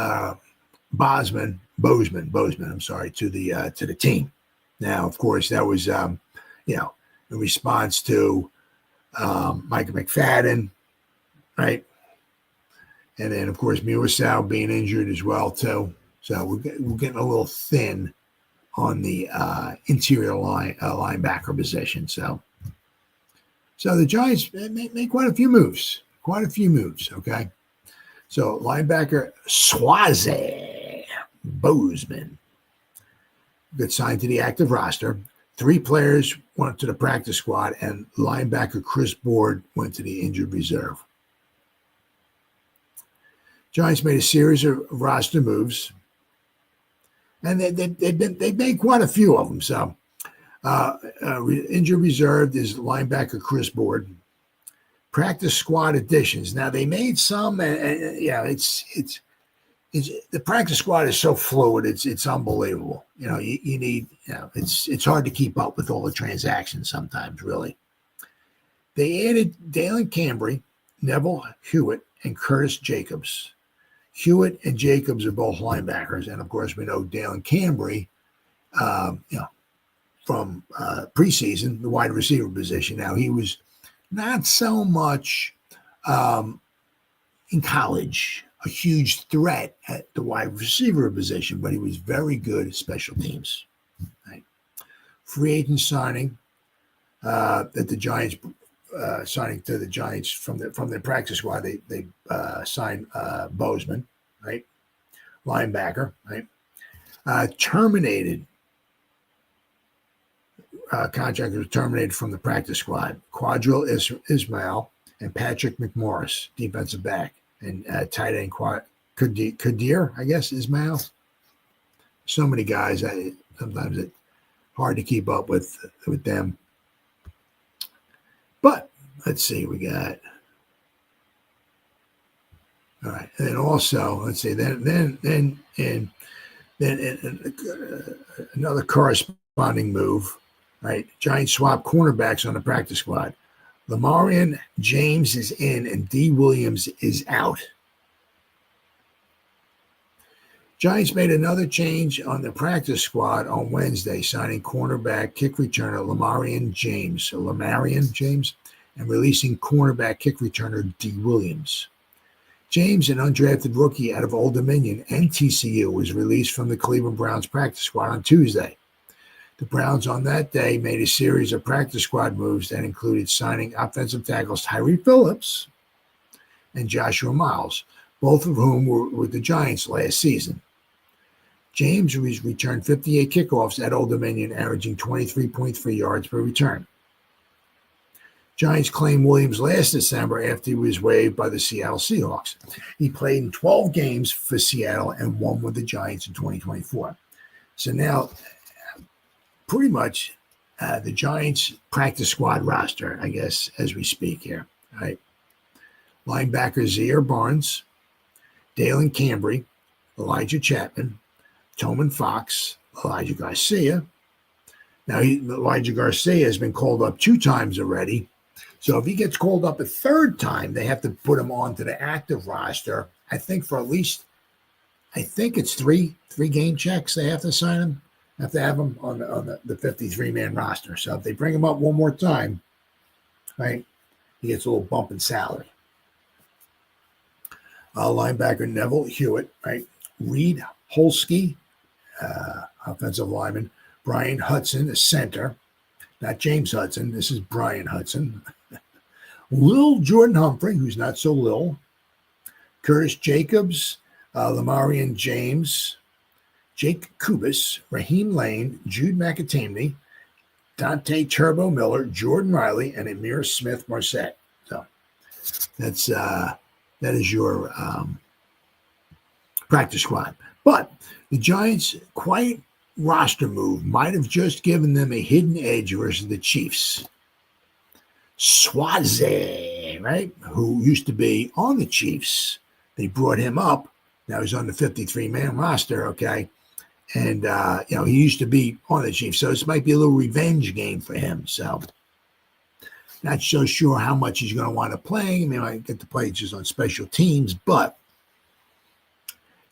S2: Bozeman, I'm sorry, to the team. Now, of course, that was in response to Micah McFadden, right? And then, of course, Muasau being injured as well, too. So we're getting a little thin on the interior linebacker position. So the Giants made quite a few moves, okay? So linebacker Swaze Bozeman got signed to the active roster. 3 players went to the practice squad, and linebacker Chris Board went to the injured reserve. Giants made a series of roster moves, and they made quite a few of them. So, injured reserve is linebacker Chris Board. Practice squad additions. Now they made some, it's the practice squad is so fluid. It's unbelievable. You need, it's hard to keep up with all the transactions sometimes. Really, they added Dalen Cambry, Neville Hewitt, and Curtis Jacobs. Hewitt and Jacobs are both linebackers, and of course we know Dalen Cambry, from preseason, the wide receiver position. Now he was not so much in college a huge threat at the wide receiver position, but he was very good at special teams. Right? Free agent signing that the Giants signing to the Giants from their practice squad. They signed Bozeman, right, linebacker, right, terminated. Contract was terminated from the practice squad. Quadril Ismail and Patrick McMorris, defensive back, and tight end Kadir, I guess, Ismail. So many guys. Sometimes it's hard to keep up with them. But let's see, we got. All right, and then also let's see, then another corresponding move. Right, Giants swap cornerbacks on the practice squad. Lamarian James is in and D. Williams is out. Giants made another change on the practice squad on Wednesday, signing cornerback kick returner Lamarian James, and releasing cornerback kick returner D. Williams. James, an undrafted rookie out of Old Dominion and TCU, was released from the Cleveland Browns practice squad on Tuesday. The Browns on that day made a series of practice squad moves that included signing offensive tackles Tyree Phillips and Joshua Miles, both of whom were with the Giants last season. James returned 58 kickoffs at Old Dominion, averaging 23.3 yards per return. Giants claimed Williams last December after he was waived by the Seattle Seahawks. He played in 12 games for Seattle and won with the Giants in 2024. So now, pretty much the Giants practice squad roster, I guess, as we speak here, right? Linebackers Zaire Barnes, Dalen Cambry, Elijah Chapman, Toman Fox, Elijah Garcia. Now, Elijah Garcia has been called up 2 times already. So if he gets called up a 3rd time, they have to put him onto the active roster. I think for at least, it's three game checks they have to sign him. Have to have him on the 53-man roster. So if they bring him up one more time, right, he gets a little bump in salary. Linebacker Neville Hewitt, right? Reed Holsky, offensive lineman. Brian Hudson, a center. Not James Hudson. This is Brian Hudson. Lil Jordan Humphrey, who's not so Lil. Curtis Jacobs, Lamarian James, Jake Kubis, Raheem Lane, Jude McAtamney, Dante Turbo Miller, Jordan Riley, and Amir Smith Marset. So that is your practice squad. But the Giants' quiet roster move might have just given them a hidden edge versus the Chiefs. Swaze, right, who used to be on the Chiefs. They brought him up. Now he's on the 53-man roster, okay? And, he used to be on the Chiefs. So this might be a little revenge game for him. So not so sure how much he's going to want to play. I mean, I get to play just on special teams, but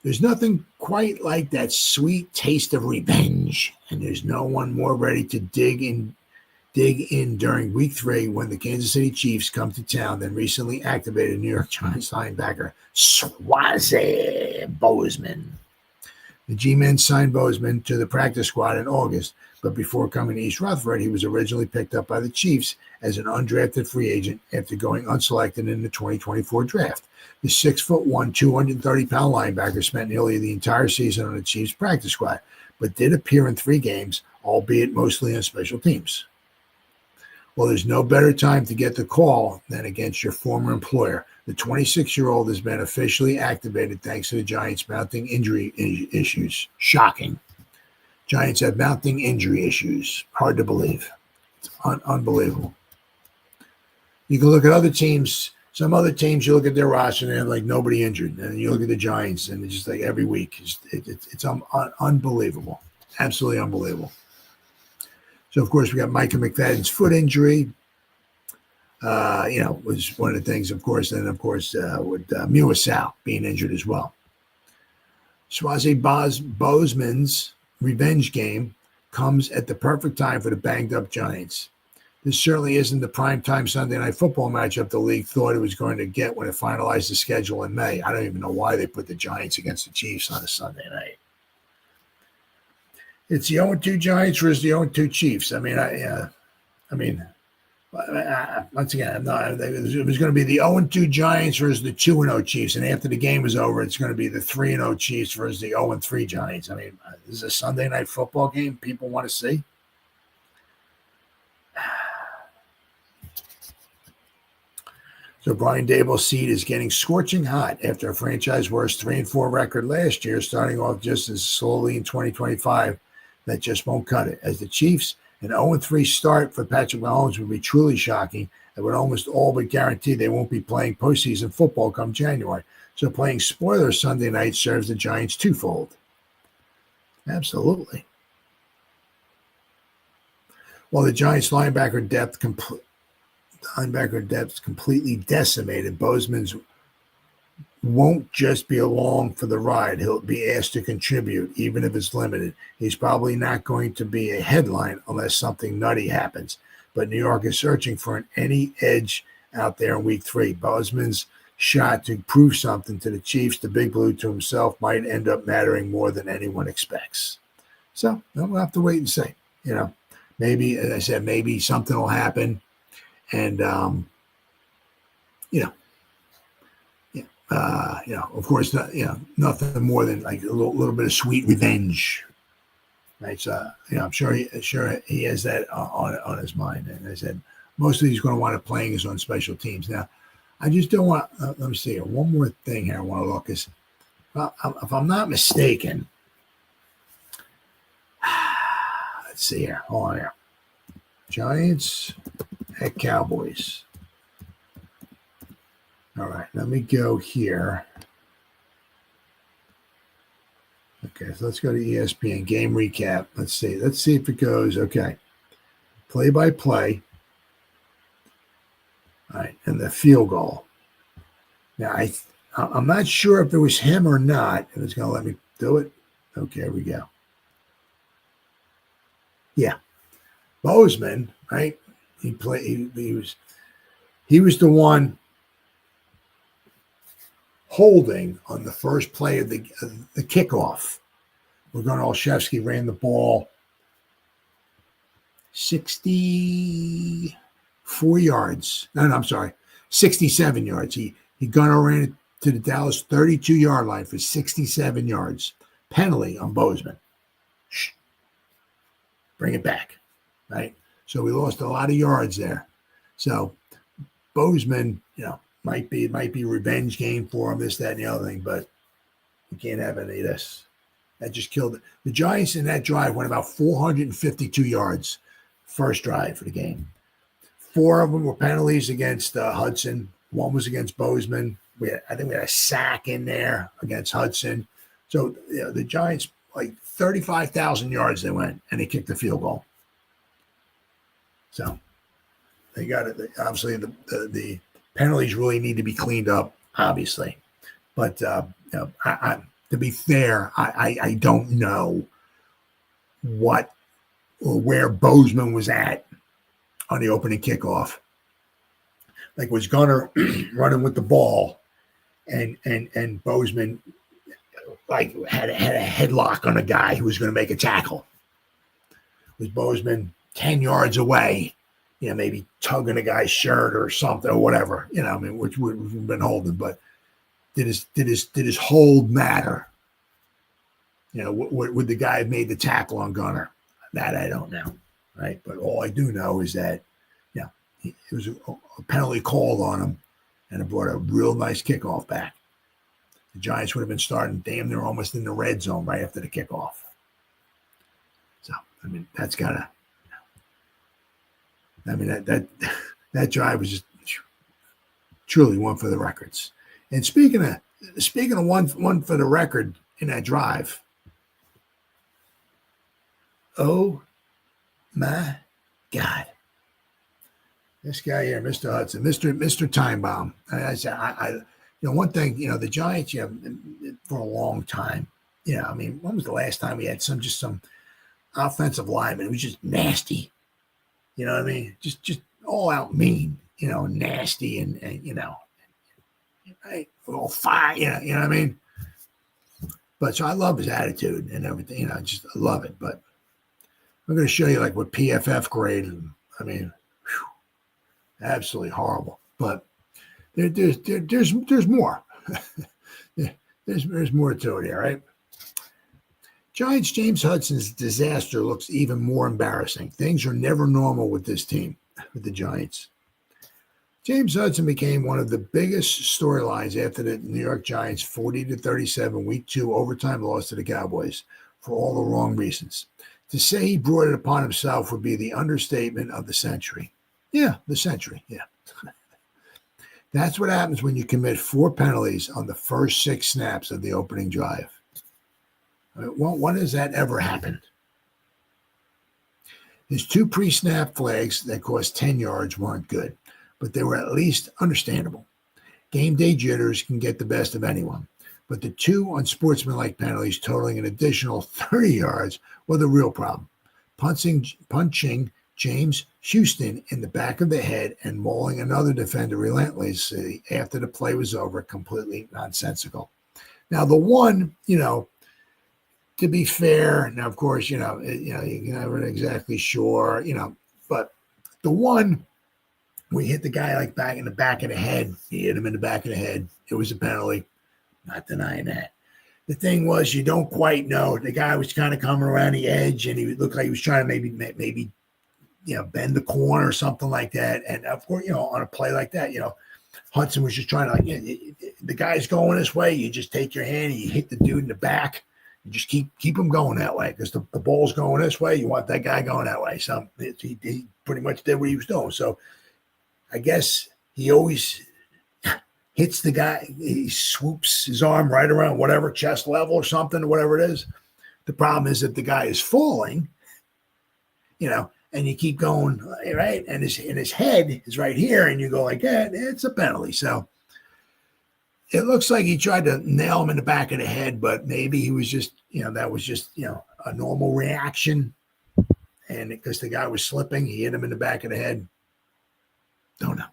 S2: there's nothing quite like that sweet taste of revenge. And there's no one more ready to dig in during week 3 when the Kansas City Chiefs come to town than recently activated New York Giants linebacker Swaze Bozeman. The G-men signed Bozeman to the practice squad in August, but before coming to East Rutherford, he was originally picked up by the Chiefs as an undrafted free agent after going unselected in the 2024 draft. The 6'1", 230-pound linebacker spent nearly the entire season on the Chiefs practice squad, but did appear in 3 games, albeit mostly on special teams. Well, there's no better time to get the call than against your former employer. The 26-year-old has been officially activated thanks to the Giants' mounting injury issues. Shocking. Giants have mounting injury issues. Hard to believe. It's unbelievable. You can look at other teams. Some other teams, you look at their roster and they have like nobody injured. And you look at the Giants and it's just like every week. It's unbelievable. Absolutely unbelievable. So, of course, we got Micah McFadden's foot injury. Was one of the things, of course. And, of course, with Muasau being injured as well. Swaze Bozeman's revenge game comes at the perfect time for the banged-up Giants. This certainly isn't the primetime Sunday night football matchup the league thought it was going to get when it finalized the schedule in May. I don't even know why they put the Giants against the Chiefs on a Sunday night. It's the 0-2 Giants versus the 0-2 Chiefs. Once again, it was going to be the 0-2 Giants versus the 2-0 Chiefs, and after the game was over, it's going to be the 3-0 Chiefs versus the 0-3 Giants. This is a Sunday night football game people want to see. So Brian Daboll's seat is getting scorching hot after a franchise worst 3-4 record last year, starting off just as slowly in 2025. That just won't cut it. As the Chiefs, an 0-3 start for Patrick Mahomes would be truly shocking. It would almost all but guarantee they won't be playing postseason football come January. So playing spoiler Sunday night serves the Giants twofold. Absolutely. While the Giants' linebacker depth completely decimated, Bozeman's won't just be along for the ride. He'll be asked to contribute, even if it's limited. He's probably not going to be a headline unless something nutty happens. But New York is searching for any edge out there in week 3. Bozeman's shot to prove something to the Chiefs, the Big Blue to himself, might end up mattering more than anyone expects. So we'll have to wait and see. Maybe, as I said, maybe something will happen. And, of course, nothing more than like a little bit of sweet revenge, right? So, I'm sure he has that on his mind. And as I said, mostly he's going to want to playing is on special teams. Now, I just don't want. Let me see here. One more thing here I want to look is, if I'm not mistaken, let's see here. Hold on here. Giants at Cowboys. All right, let me go here. Okay, so let's go to ESPN game recap. Let's see if it goes. Okay, play by play. All right, and the field goal. Now I'm not sure if it was him or not. It was going to let me do it. Okay, here we go. Yeah, Bozeman, right? He played. He was the one holding on the first play of the kickoff. We're Olszewski ran the ball 64 yards. No, I'm sorry, 67 yards. He Gunnar ran it to the Dallas 32-yard line for 67 yards. Penalty on Bozeman. Shh. Bring it back, right? So we lost a lot of yards there. So Bozeman, might be a revenge game for him, this, that, and the other thing, but we can't have any of this. That just killed it. The Giants in that drive went about 452 yards first drive for the game. 4 of them were penalties against Hudson. 1 was against Bozeman. I think we had a sack in there against Hudson. So the Giants, like 35,000 yards they went, and they kicked the field goal. So they got it. Obviously, the penalties really need to be cleaned up, obviously. But to be fair, I don't know what or where Bozeman was at on the opening kickoff. Like, was Gunnar running with the ball, and Bozeman like had a headlock on a guy who was going to make a tackle? Was Bozeman 10 yards away? Maybe tugging a guy's shirt or something or whatever. Which we've been holding. But did his hold matter? Would the guy have made the tackle on Gunnar? That I don't know, right? But all I do know is that, it was a penalty called on him, and it brought a real nice kickoff back. The Giants would have been starting damn near almost in the red zone right after the kickoff. So, that's gotta. That drive was just truly one for the records. And speaking of one for the record in that drive, oh my God, this guy here, Mr. Hudson, Mr. Time Bomb. One thing, the Giants, for a long time, when was the last time we had some offensive lineman? It was just nasty. You know what I mean? Just all out mean, nasty and all fire, you know what I mean? But so I love his attitude and everything, I love it. But I'm going to show you like what PFF graded him. Absolutely horrible. But there's more. there's more to it here, right? Giants James Hudson's disaster looks even more embarrassing. Things are never normal with this team, with the Giants. James Hudson became one of the biggest storylines after the New York Giants' 40-37 Week 2 overtime loss to the Cowboys for all the wrong reasons. To say he brought it upon himself would be the understatement of the century. Yeah, the century, yeah. That's what happens when you commit 4 penalties on the first 6 snaps of the opening drive. When has that ever happened? His 2 pre-snap flags that cost 10 yards weren't good, but they were at least understandable. Game day jitters can get the best of anyone, but the 2 unsportsmanlike penalties totaling an additional 30 yards were the real problem. Punching James Houston in the back of the head and mauling another defender relentlessly after the play was over, completely nonsensical. Now, the one, to be fair, now of course, you're never exactly sure, but the one we hit the guy like back in the back of the head, he hit him in the back of the head. It was a penalty. Not denying that. The thing was, you don't quite know. The guy was kind of coming around the edge, and he looked like he was trying to maybe bend the corner or something like that. And of course, on a play like that, Hudson was just trying to the guy's going this way. You just take your hand and you hit the dude in the back. You just keep him going that way because the ball's going this way. You want that guy going that way. So he pretty much did what he was doing. So I guess he always hits the guy, he swoops his arm right around whatever chest level or something, whatever it is. The problem is that the guy is falling, and you keep going, right? And his head is right here, and you go like that, it's a penalty. So it looks like he tried to nail him in the back of the head, but maybe he was just, that was just, a normal reaction. And because the guy was slipping, he hit him in the back of the head. Don't know.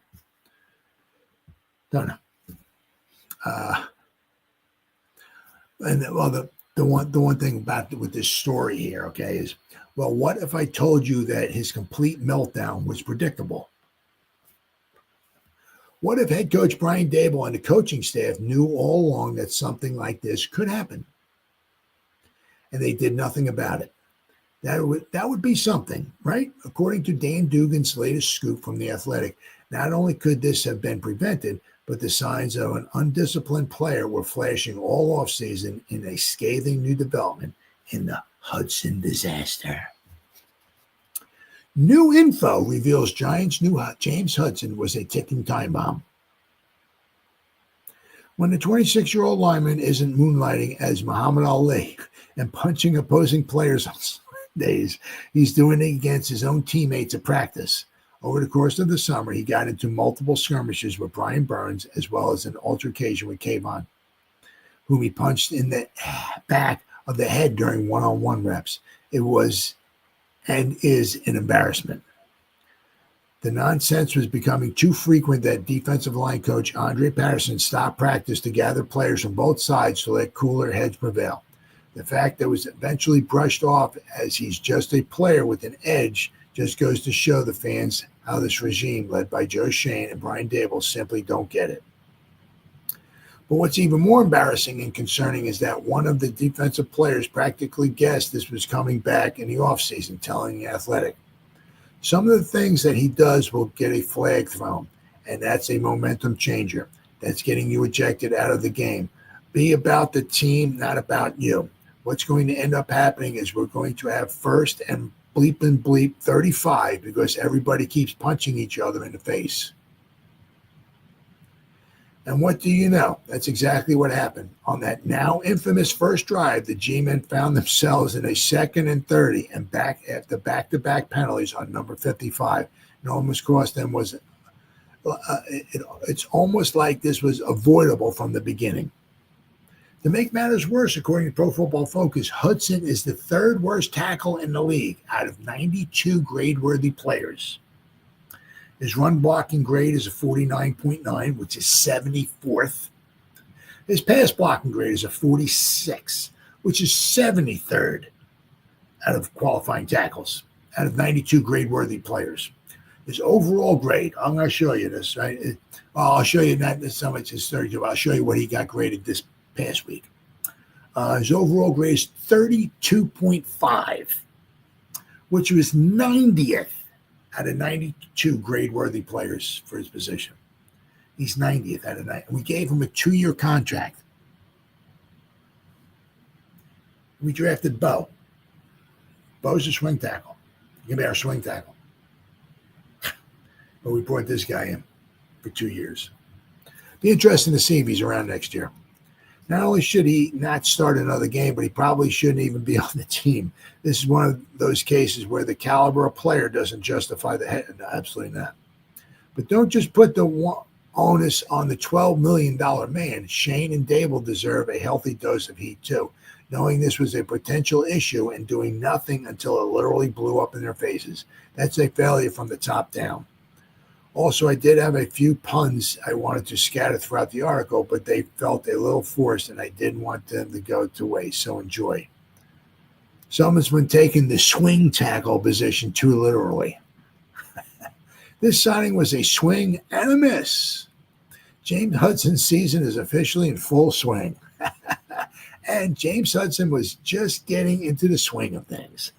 S2: The one thing about with this story here, okay, is, well, what if I told you that his complete meltdown was predictable? What if head coach Brian Daboll and the coaching staff knew all along that something like this could happen, and they did nothing about it? That would be something, right? According to Dan Dugan's latest scoop from The Athletic, not only could this have been prevented, but the signs of an undisciplined player were flashing all offseason in a scathing new development in the Hudson disaster. New info reveals Giants' new James Hudson was a ticking time bomb. When the 26-year-old lineman isn't moonlighting as Muhammad Ali and punching opposing players on days, he's doing it against his own teammates at practice. Over the course of the summer, he got into multiple skirmishes with Brian Burns, as well as an altercation with Kayvon, whom he punched in the back of the head during one-on-one reps. It was and is an embarrassment. The nonsense was becoming too frequent that defensive line coach Andre Patterson stopped practice to gather players from both sides to let cooler heads prevail. The fact that was eventually brushed off as he's just a player with an edge just goes to show the fans how this regime, led by Joe Shane and Brian Daboll, simply don't get it. But what's even more embarrassing and concerning is that one of the defensive players practically guessed this was coming back in the offseason, telling The Athletic. Some of the things that he does will get a flag thrown, and that's a momentum changer. That's getting you ejected out of the game. Be about the team, not about you. What's going to end up happening is we're going to have first and bleep 35 because everybody keeps punching each other in the face. And what do you know? That's exactly what happened. On that now infamous first drive, the G-men found themselves in a 2nd and 30 and back after back-to-back penalties on number 55. It almost cost them it's almost like this was avoidable from the beginning. To make matters worse, according to Pro Football Focus, Hudson is the 3rd worst tackle in the league out of 92 grade-worthy players. His run blocking grade is a 49.9, which is 74th. His pass blocking grade is a 46, which is 73rd out of qualifying tackles, out of 92 grade-worthy players. His overall grade, I'm going to show you this, right? I'll show you not so much his 32. I'll show you what he got graded this past week. His overall grade is 32.5, which was 90th out of 92 grade-worthy players for his position. He's 90th out of 90. We gave him a 2-year contract. We drafted Bo. Bo's a swing tackle. He can be our swing tackle. But we brought this guy in for 2 years. Be interesting to see if he's around next year. Not only should he not start another game, but he probably shouldn't even be on the team. This is one of those cases where the caliber of player doesn't justify the head. No, absolutely not. But don't just put the onus on the $12 million man. Shane and Daboll deserve a healthy dose of heat too, knowing this was a potential issue and doing nothing until it literally blew up in their faces. That's a failure from the top down. Also, I did have a few puns I wanted to scatter throughout the article, but they felt a little forced, and I didn't want them to go to waste, so enjoy. Someone's been taking the swing tackle position too literally. This signing was a swing and a miss. James Hudson's season is officially in full swing. And James Hudson was just getting into the swing of things.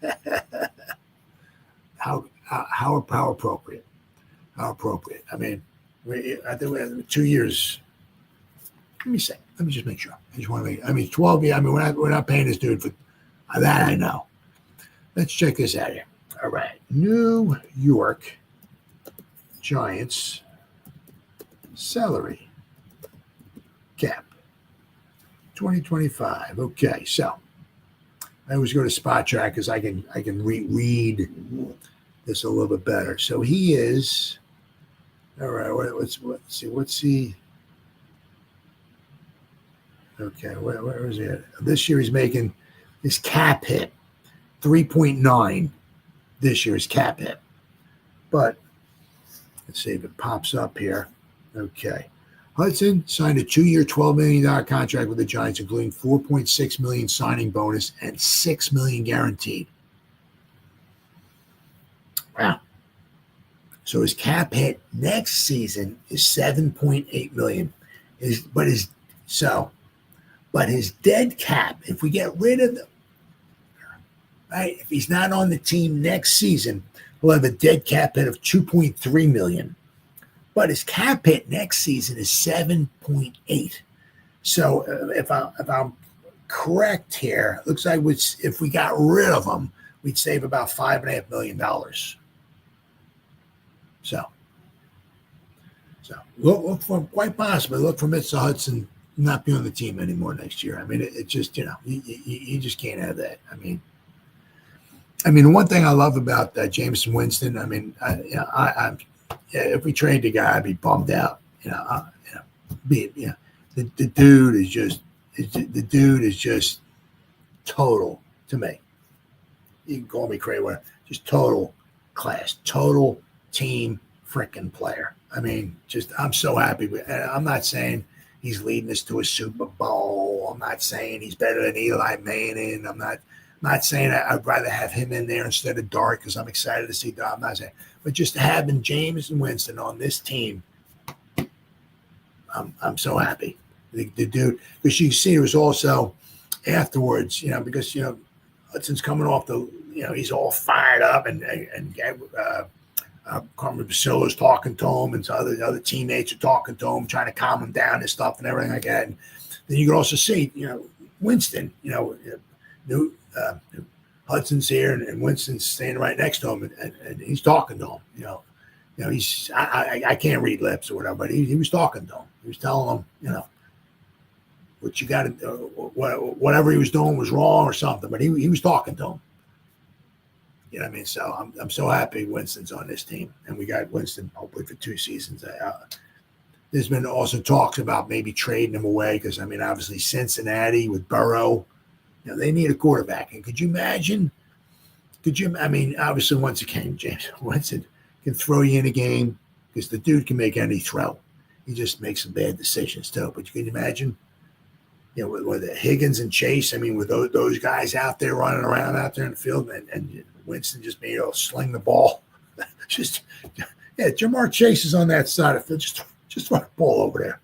S2: How appropriate. How appropriate. I mean, I think we have 2 years. Let me just make sure. I just want to make. I mean, 12. Yeah. I mean, we're not paying this dude for that. I know. Let's check this out here. All right, New York Giants salary 2025. Okay, so I always go to Spot Track because I can read this a little bit better. So he is all right. Let's see. What's he? Okay, where is he at? This year he's making his cap hit 3.9. This year's cap hit, but let's see if it pops up here. Okay. Hudson signed a 2-year, $12 million contract with the Giants, including $4.6 million signing bonus and $6 million guaranteed. Wow. So his cap hit next season is $7.8 million. But his dead cap, if we get rid of the right, if he's not on the team next season, he'll have a dead cap hit of $2.3 million. But his cap hit next season is 7.8. So if I'm correct here, it looks like if we got rid of him, we'd save about $5.5 million. So look for quite possibly look for Mr. Hudson not be on the team anymore next year. I mean, it just you just can't have that. I mean, the one thing I love about Jameson Winston, I mean, if we trade the guy, I'd be bummed out. The dude is just total to me. You can call me crazy, whatever. Just total class, total team freaking player. I mean, I'm so happy with. I'm not saying he's leading us to a Super Bowl. I'm not saying he's better than Eli Manning. I'm not saying I'd rather have him in there instead of Dart because I'm excited to see Dart. I'm not saying. But just having James and Winston on this team, I'm so happy. The dude, because you see, it was also afterwards, because Hudson's coming off he's all fired up, and Carmen Basilo's talking to him, and so other teammates are talking to him, trying to calm him down and stuff and everything like that. And then you can also see, Winston, Hudson's here and Winston's standing right next to him, and he's talking to him. He's I can't read lips or whatever, but he was talking to him. He was telling him, what you got to whatever he was doing was wrong or something, but he was talking to him. You know what I mean? So I'm so happy Winston's on this team, and we got Winston hopefully for 2 seasons. There's been also talks about maybe trading him away because, I mean, obviously Cincinnati with Burrow, they need a quarterback. And could you imagine? I mean, obviously, once again, James Winston can throw you in a game because the dude can make any throw. He just makes some bad decisions too. But you can imagine, with Higgins and Chase, I mean, with those guys out there running around out there in the field, and Winston just being able to sling the ball. Jamar Chase is on that side of the field. Just throw the ball over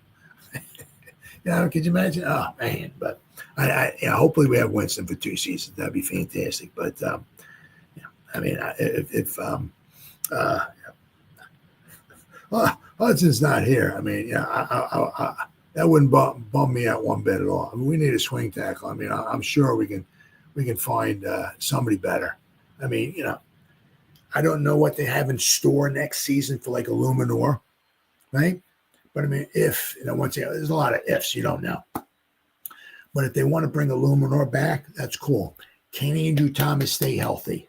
S2: there. Could you imagine? Oh, man. But hopefully we have Winston for 2 seasons. That'd be fantastic. But, I mean, if Hudson's not here, I mean, that wouldn't bum me out one bit at all. I mean, we need a swing tackle. I mean, I'm sure we can find somebody better. I mean, I don't know what they have in store next season for like a Luminor, right? But I mean, once again, there's a lot of ifs, you don't know. But if they want to bring a Luminor back, that's cool. Can Andrew Thomas stay healthy?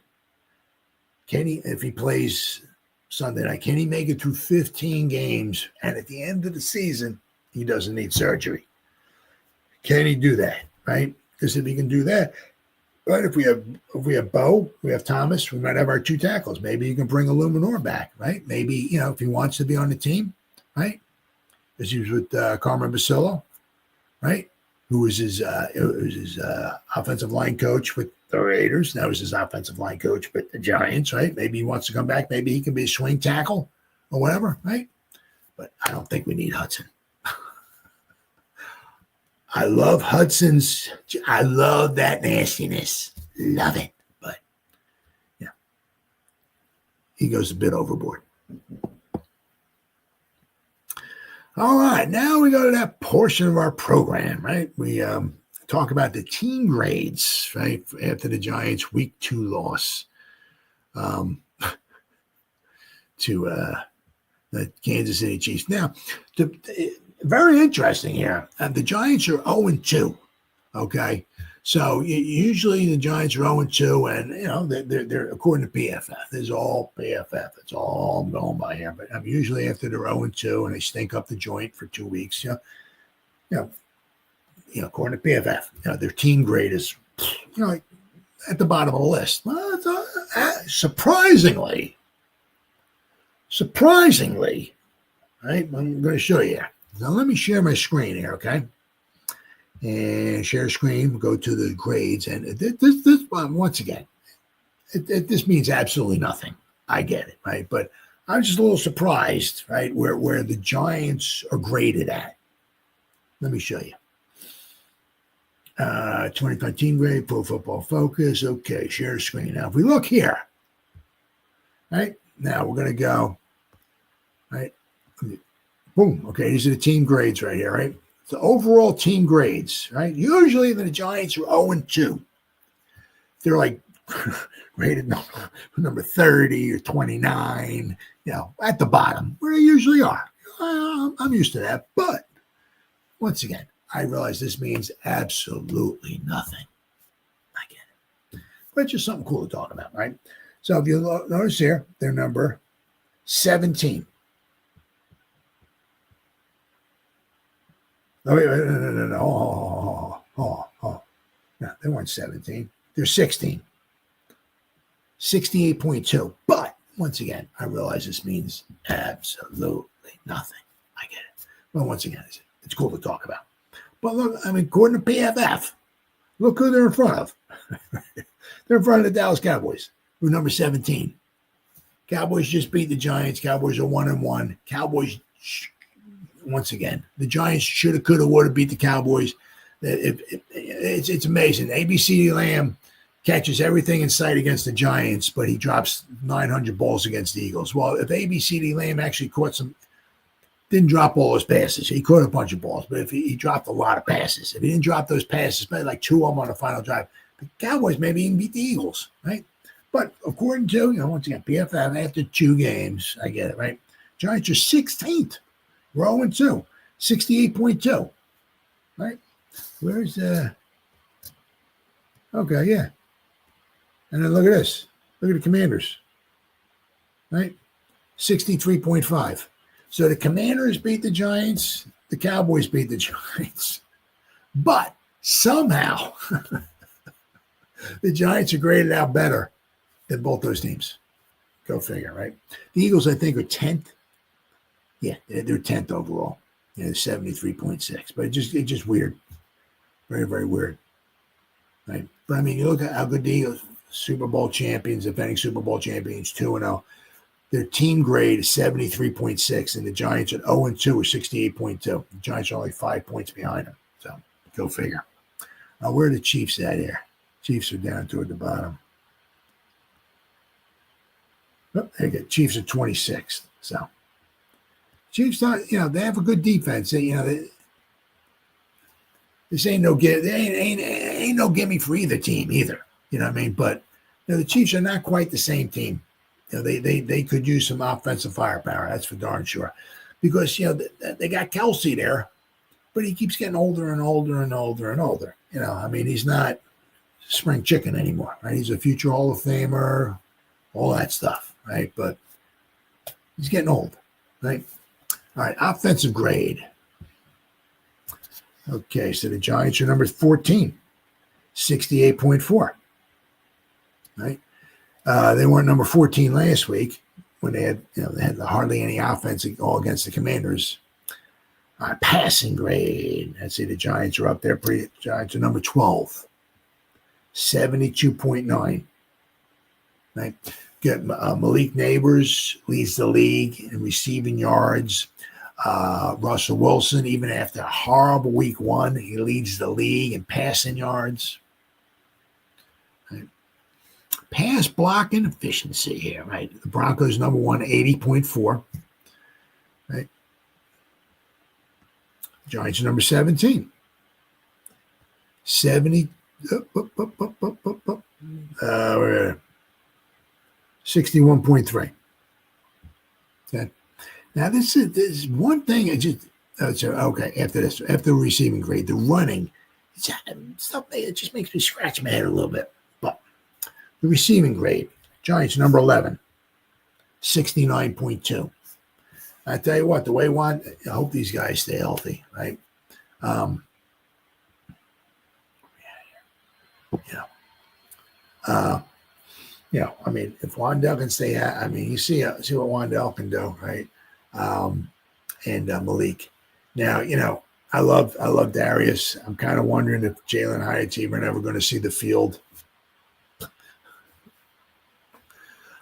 S2: If he plays Sunday night, can he make it through 15 games? And at the end of the season, he doesn't need surgery. Can he do that, right? Because if he can do that, right, if we have Bo, we have Thomas, we might have our 2 tackles. Maybe you can bring a Luminor back, right? Maybe, if he wants to be on the team, right? Because he was with Carmen Basilo, right? Who was his offensive line coach with the Raiders. Now he's his offensive line coach with the Giants, right? Maybe he wants to come back. Maybe he can be a swing tackle or whatever, right? But I don't think we need Hudson. I love Hudson's. I love that nastiness. Love it. But, he goes a bit overboard. All right. Now we go to that portion of our program, right? We talk about the team grades, right, after the Giants' Week 2 loss to the Kansas City Chiefs. Now, very interesting here. The Giants are 0-2 Okay. So usually the Giants are 0-2, and they're according to PFF. This is all PFF. That's all I'm going by here. But I'm usually after they're 0-2 and they stink up the joint for 2 weeks. According to PFF, their team grade is like at the bottom of the list. Well, surprisingly, right? I'm going to show you. Now let me share my screen here, okay? And share screen, go to the grades, and this once again, this means absolutely nothing. I get it, right? But I'm just a little surprised, right, where the Giants are graded at. Let me show you. 25 team grade, Pro Football Focus. Okay, share screen. Now, if we look here, right, now we're going to go, right, boom. Okay, these are the team grades right here, right? The overall team grades, right? Usually the Giants are 0-2. They're like rated number 30 or 29, at the bottom where they usually are. I'm used to that. But once again, I realize this means absolutely nothing. I get it. But it's just something cool to talk about, right? So if you notice here, they're number 17. No, wait, no. No, they weren't 17. They're 16. 68.2. But once again, I realize this means absolutely nothing. I get it. But once again, it's cool to talk about. But look, according to PFF, look who they're in front of. They're in front of the Dallas Cowboys, who are number 17. Cowboys just beat the Giants. Cowboys are 1-1. Cowboys, once again, the Giants shoulda, coulda, woulda beat the Cowboys. It's amazing. ABC Lamb catches everything in sight against the Giants, but he drops 900 balls against the Eagles. Well, if ABC Lamb actually didn't drop all his passes, he caught a bunch of balls, but if he dropped a lot of passes, if he didn't drop those passes, maybe like 2 of them on the final drive, the Cowboys maybe even beat the Eagles, right? But according to, once again, PFF, after 2 games, I get it, right? Giants are 16th. We're 0-2, 68.2, right? Where's okay, yeah. And then look at this. Look at the Commanders, right? 63.5. So the Commanders beat the Giants. The Cowboys beat the Giants. But somehow the Giants are graded out better than both those teams. Go figure, right? The Eagles, I think, are 10th. Yeah, they're 10th overall. 73.6. But it's just weird. Very, very weird. Right? But you look at how good the Eagles, Super Bowl champions, defending Super Bowl champions, 2-0. Their team grade is 73.6, and the Giants at 0-2 are 68.2. The Giants are only 5 points behind them. So go figure. Where are the Chiefs at here? Chiefs are down toward the bottom. Oh, there you go. Chiefs are 26th. So Chiefs, they have a good defense. This ain't no gimme for either team either. You know what I mean? But the Chiefs are not quite the same team. They could use some offensive firepower. That's for darn sure. Because they got Kelsey there, but he keeps getting older and older and older and older. He's not spring chicken anymore, right? He's a future Hall of Famer, all that stuff, right? But he's getting old, right? All right, offensive grade. Okay, so the Giants are number 14, 68.4. Right? They weren't number 14 last week when they had hardly any offense all against the Commanders. Passing grade. I'd say the Giants are up there. Giants are number 12, 72.9. Right? Get Malik Neighbors leads the league in receiving yards. Russell Wilson, even after a horrible week 1, he leads the league in passing yards. Right. Pass blocking efficiency here, right? The Broncos number 1, 80.4. Right. Giants are number 17. 61.3. Okay. Now, this is one thing. Okay, after the receiving grade, the running Stuff it just makes me scratch my head a little bit. But the receiving grade, Giants number 11, 69.2. I tell you what, the way I hope these guys stay healthy, right? I mean, if Wandell can stay, I mean, you see what Wandell can do, right? And Malik. Now, I love Darius. I'm kind of wondering if Jalen Hyatt's even ever going to see the field.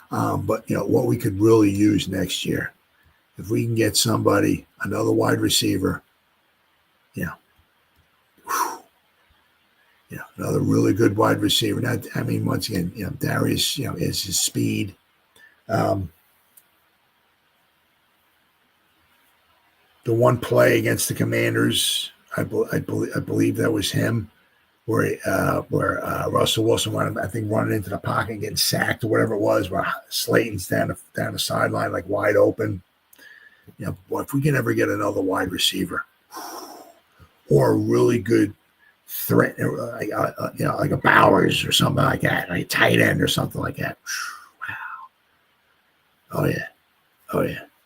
S2: But what we could really use next year, if we can get somebody, another wide receiver, another really good wide receiver. Now, I mean, once again, Darius, is his speed. The one play against the Commanders, I believe that was him, where Russell Wilson running into the pocket and getting sacked or whatever it was, where Slayton's down the sideline like wide open. Boy, if we can ever get another wide receiver or a really good threat, like a Bowers or something like that, like a tight end or something like that. Wow. Oh yeah,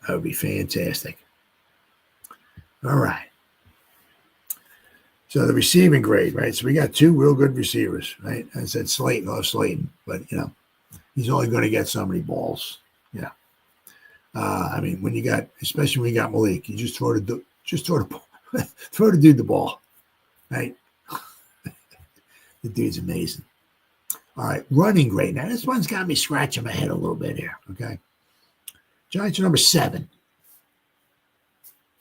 S2: that would be fantastic. All right. So the receiving grade, right? So we got two real good receivers, right? I said Slayton, but he's only going to get so many balls. Yeah. I mean, especially when you got Malik, you just throw the dude the ball, right? The dude's amazing. All right, running grade. Now this one's got me scratching my head a little bit here. Okay, Giants are number 7.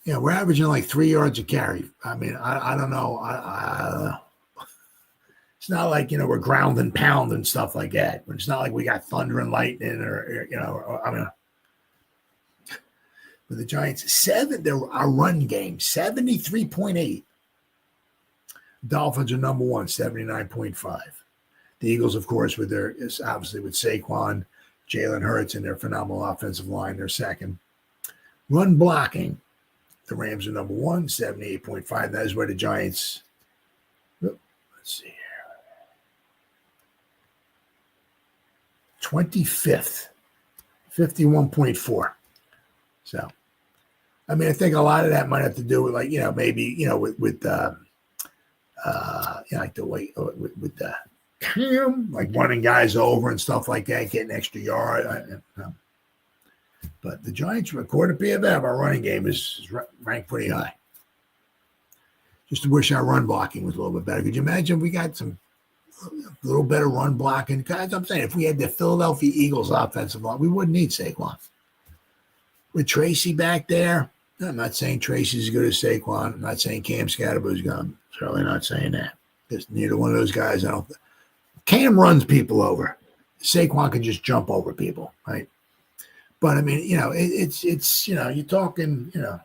S2: We're averaging like 3 yards a carry. I mean, I don't know. It's not like we're ground and pound and stuff like that. It's not like we got thunder and lightning or. But the Giants, 7, our run game, 73.8. Dolphins are number 1, 79.5. The Eagles, of course, is obviously with Saquon, Jalen Hurts, and their phenomenal offensive line, they're second. Run blocking, the Rams are number 1, 78.5. That is where the Giants, let's see here, 25th, 51.4. So, I mean, I think a lot of that might have to do with maybe, with like the way with the Cam, like running guys over and stuff like that, getting extra yard. But the Giants, according to PFF, our running game is ranked pretty high. Just wish our run blocking was a little bit better. Could you imagine if we got a little better run blocking? Guys, I'm saying if we had the Philadelphia Eagles offensive line, we wouldn't need Saquon. With Tracy back there, I'm not saying Tracy's as good as Saquon. I'm not saying Cam Scatterboo's gone. Certainly not saying that. Because neither one of those guys, Cam runs people over. Saquon can just jump over people, right? But I mean, it's you're talking, oh,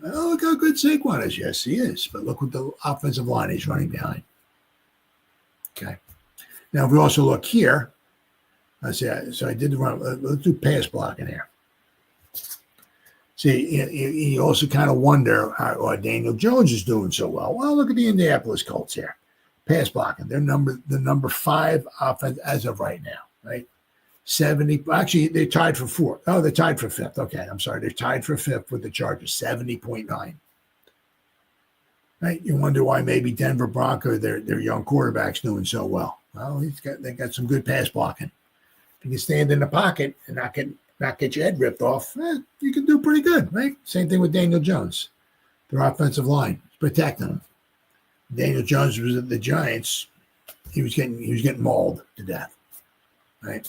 S2: look how good Saquon is. Yes, he is. But look what the offensive line he's running behind. Okay. Now, if we also look here, so I did the run. Let's do pass blocking here. See, you also kind of wonder why Daniel Jones is doing so well. Well, look at the Indianapolis Colts here. Pass blocking. They're the number 5 offense as of right now, right? 70. Actually, they're tied for 4th. Oh, they're tied for 5th. Okay, I'm sorry. They're tied for 5th with the Chargers, 70.9. Right? You wonder why maybe Denver Bronco, their young quarterback's doing so well. Well, they got some good pass blocking. If you can stand in the pocket and not get your head ripped off, you can do pretty good, right? Same thing with Daniel Jones. Their offensive line is protecting him. Daniel Jones was at the Giants. He was getting mauled to death, right?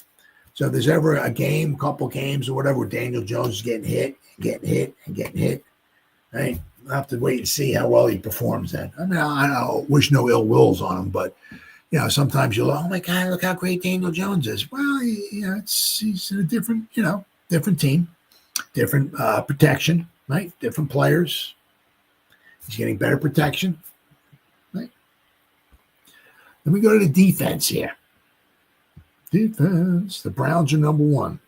S2: So if there's ever a couple games or whatever, where Daniel Jones is getting hit, right? We'll have to wait and see how well he performs then. I mean, I wish no ill wills on him, but sometimes you'll, oh my God, look how great Daniel Jones is. Well, he's in a different team, different protection, right? Different players. He's getting better protection, right? Then we go to the defense here. Defense. The Browns are number 1.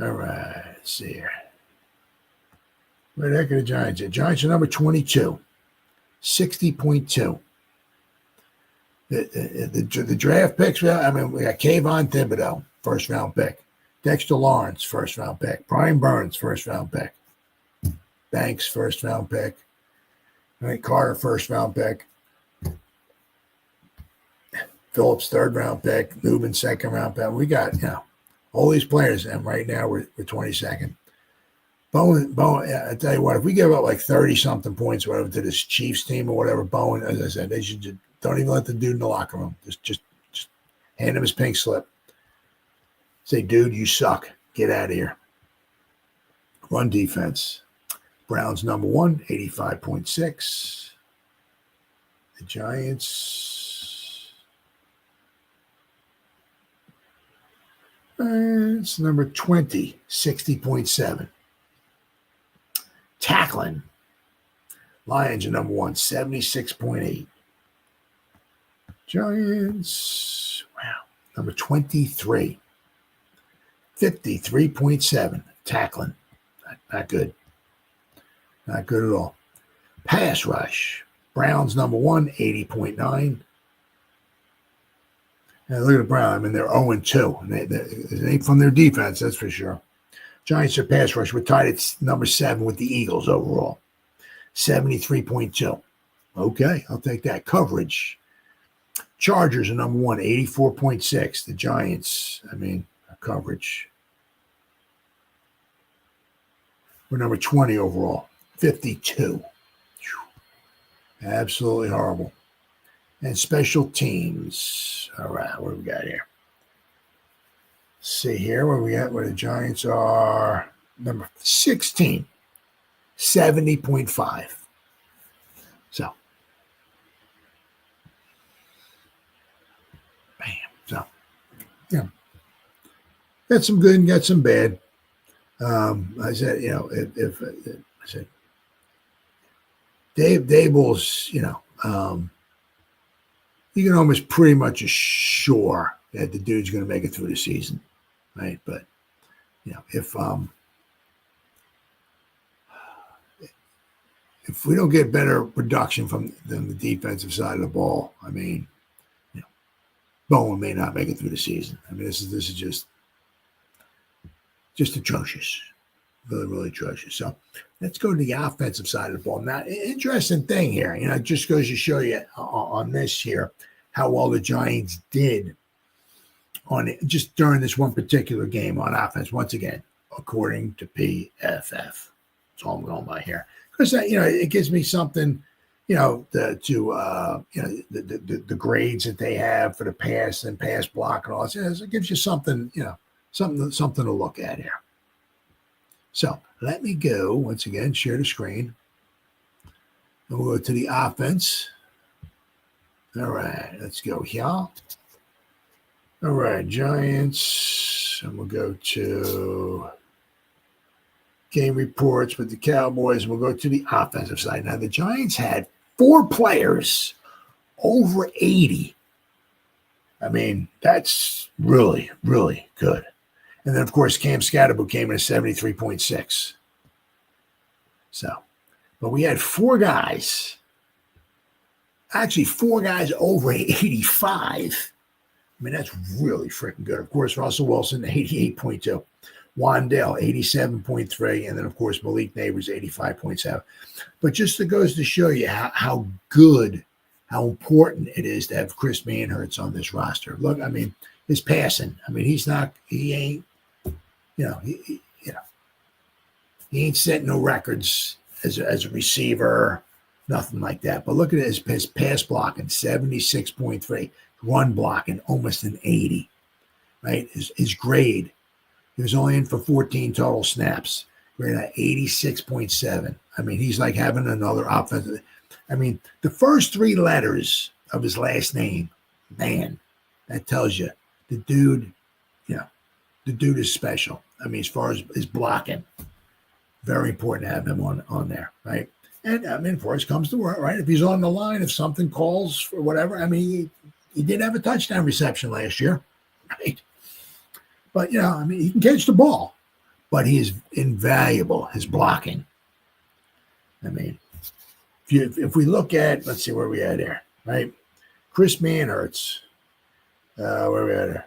S2: All right, let's see here. Where the heck are the Giants? The Giants are number 22. 60.2. The draft picks, I mean, we got Kayvon Thibodeau, first round pick. Dexter Lawrence, first round pick. Brian Burns, first round pick. Banks, first round pick. Right, Carter, first round pick. Phillips, third round pick. Lubin, second round pick. We got, all these players, and right now we're 22nd. Bowen, I tell you what, if we give up like 30-something points or whatever to this Chiefs team or whatever, Bowen, as I said, they should just, don't even let the dude in the locker room. Just hand him his pink slip. Say, dude, you suck. Get out of here. Run defense. Browns number 1, 85.6. The Giants. It's number 20, 60.7. Tackling. Lions are number 1, 76.8. Giants, wow, number 23, 53.7. Tackling. Not good. Not good at all. Pass rush. Browns number 1, 80.9. And look at the Browns. I mean, they're 0-2. It ain't from their defense, that's for sure. Giants are pass rush. We're tied at number 7 with the Eagles overall. 73.2. Okay, I'll take that. Coverage. Chargers are number 1, 84.6. The Giants, coverage. We're number 20 overall. 52. Absolutely horrible. And special teams. All right, what do we got here? Let's see here where we at, where the Giants are. Number 16, 70.5. So, bam. So, got some good and got some bad. I said, if I said, Daboll's, you can almost pretty much assure that the dude's going to make it through the season, right? But if we don't get better production from the defensive side of the ball, Bowen may not make it through the season. This is just atrocious. Really, really atrocious. So let's go to the offensive side of the ball. Now, interesting thing here, it just goes to show you on this here how well the Giants did on it just during this one particular game on offense. Once again, according to PFF, that's all I'm going by here, because it gives me something, the grades that they have for the pass and pass block and all that. It gives you something, something to look at here. So let me go, once again, share the screen. And we'll go to the offense. All right, let's go here. All right, Giants. And we'll go to game reports with the Cowboys. And we'll go to the offensive side. Now, the Giants had 4 players over 80. That's really, really good. And then, of course, Cam Scatterbo came in at 73.6. So, but we had 4 guys, actually 4 guys over 85. That's really freaking good. Of course, Russell Wilson, 88.2. Wandale, 87.3. And then, of course, Malik Neighbors, 85.7. But just it goes to show you how good, how important it is to have Chris Manhertz on this roster. Look, his passing. He ain't, he ain't setting no records as a receiver, nothing like that. But look at his pass blocking, 76.3, run blocking, almost an 80, right? His grade, he was only in for 14 total snaps, grade at 86.7. He's like having another offensive. The first 3 letters of his last name, man, that tells you the dude, the dude is special. As far as his blocking, very important to have him on there, right? And first comes to work, right? If he's on the line, if something calls for whatever, he did have a touchdown reception last year, right? But, he can catch the ball, but he is invaluable, his blocking. if we look at, let's see where we at here, right? Chris Manhertz, where we at here?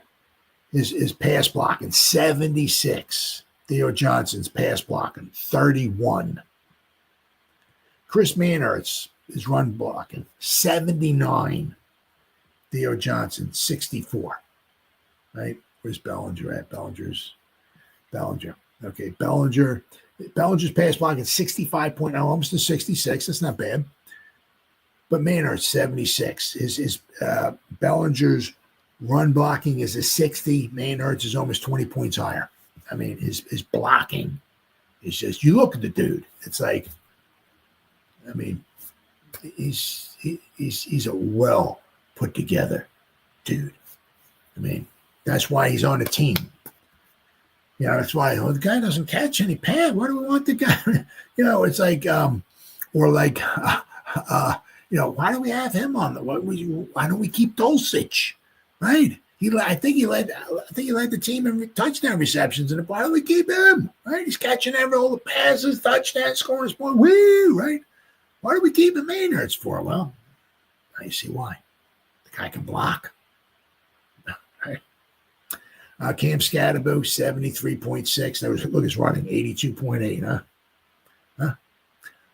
S2: His pass blocking 76. Theo Johnson's pass blocking 31. Chris Manhertz is run blocking 79. Theo Johnson 64. Right? Where's Bellinger at? Bellinger. Okay, Bellinger's pass blocking 65 point, almost to 66. That's not bad. But Manhertz 76. His Bellinger's run blocking is a 60. Manhertz is almost 20 points higher. I mean, his blocking is just, you look at the dude, it's like, I mean, he's a well put together dude. I mean, that's why he's on the team. You know, that's why the guy doesn't catch any pass. Why do we want the guy? You know, it's like, or like, you know, why do we have him on? Why don't we keep Dulcich? Right? I think he led the team in touchdown receptions, and why don't we keep him? Right? He's catching all the passes, touchdowns, scoring his point. Woo! Right? Why do we keep him Manhertz for? Well, now you see why. The guy can block. Right? Cam Scatterbo, 73.6. Look, he's running 82.8. Huh?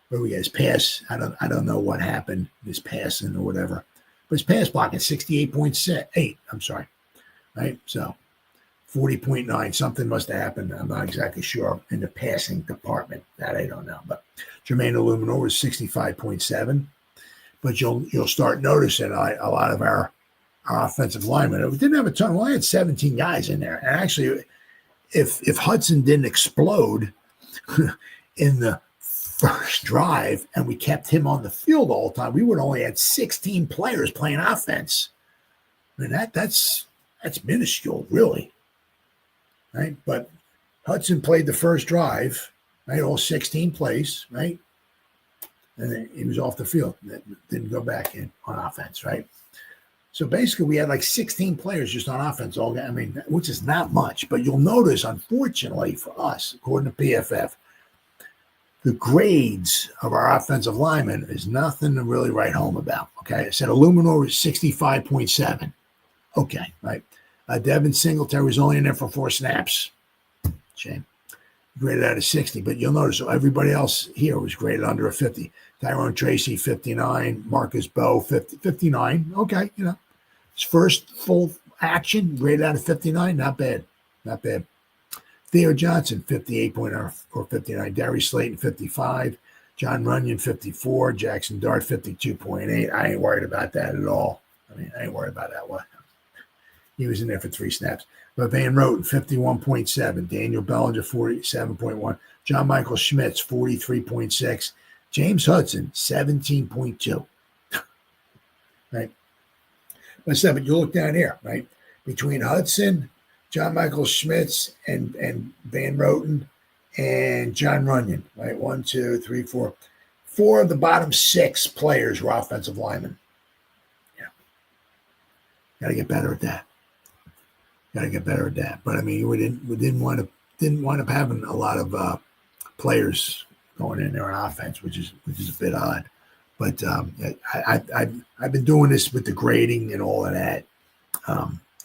S2: Where we get his pass? I don't know what happened. His passing or whatever. But his pass block is 68.8. I'm sorry. Right? So 40.9. Something must have happened. I'm not exactly sure in the passing department. That I don't know. But Jermaine Illuminor was 65.7. But you'll start noticing a lot of our offensive linemen. We didn't have a ton. We only had 17 guys in there. And actually, if Hudson didn't explode in the first drive and we kept him on the field all the time, we would only had 16 players playing offense. I mean, that's minuscule, really. Right? But Hudson played the first drive, right? All 16 plays, right? And then he was off the field. Didn't go back in on offense, right? So basically, we had like 16 players just on offense. I mean, which is not much. But you'll notice, unfortunately for us, according to PFF, the grades of our offensive linemen is nothing to really write home about. Okay, I said Illuminor was 65.7. Okay, right. Devin Singletary was only in there for 4 snaps. Shame. Graded out of 60, but you'll notice everybody else here was graded under a 50. Tyrone Tracy, 59. Marcus Bowe, 59. Okay, you know. His first full action, graded out of 59. Not bad. Not bad. Theo Johnson, 58.4, 59. Darius Slayton, 55. John Runyon, 54. Jackson Dart, 52.8. I ain't worried about that at all. I mean, I ain't worried about that one. He was in there for 3 snaps. But Van Roten, 51.7. Daniel Bellinger, 47.1. John Michael Schmitz, 43.6. James Hudson, 17.2. Right? But you look down here, right? Between Hudson, John Michael Schmitz, and Van Roten, and John Runyon, right? 1, 2, 3, 4. 4 of the bottom 6 players were offensive linemen. Yeah. Got to get better at that. But I mean, we didn't wind up having a lot of players going in there on offense, which is a bit odd. But I've been doing this with the grading and all of that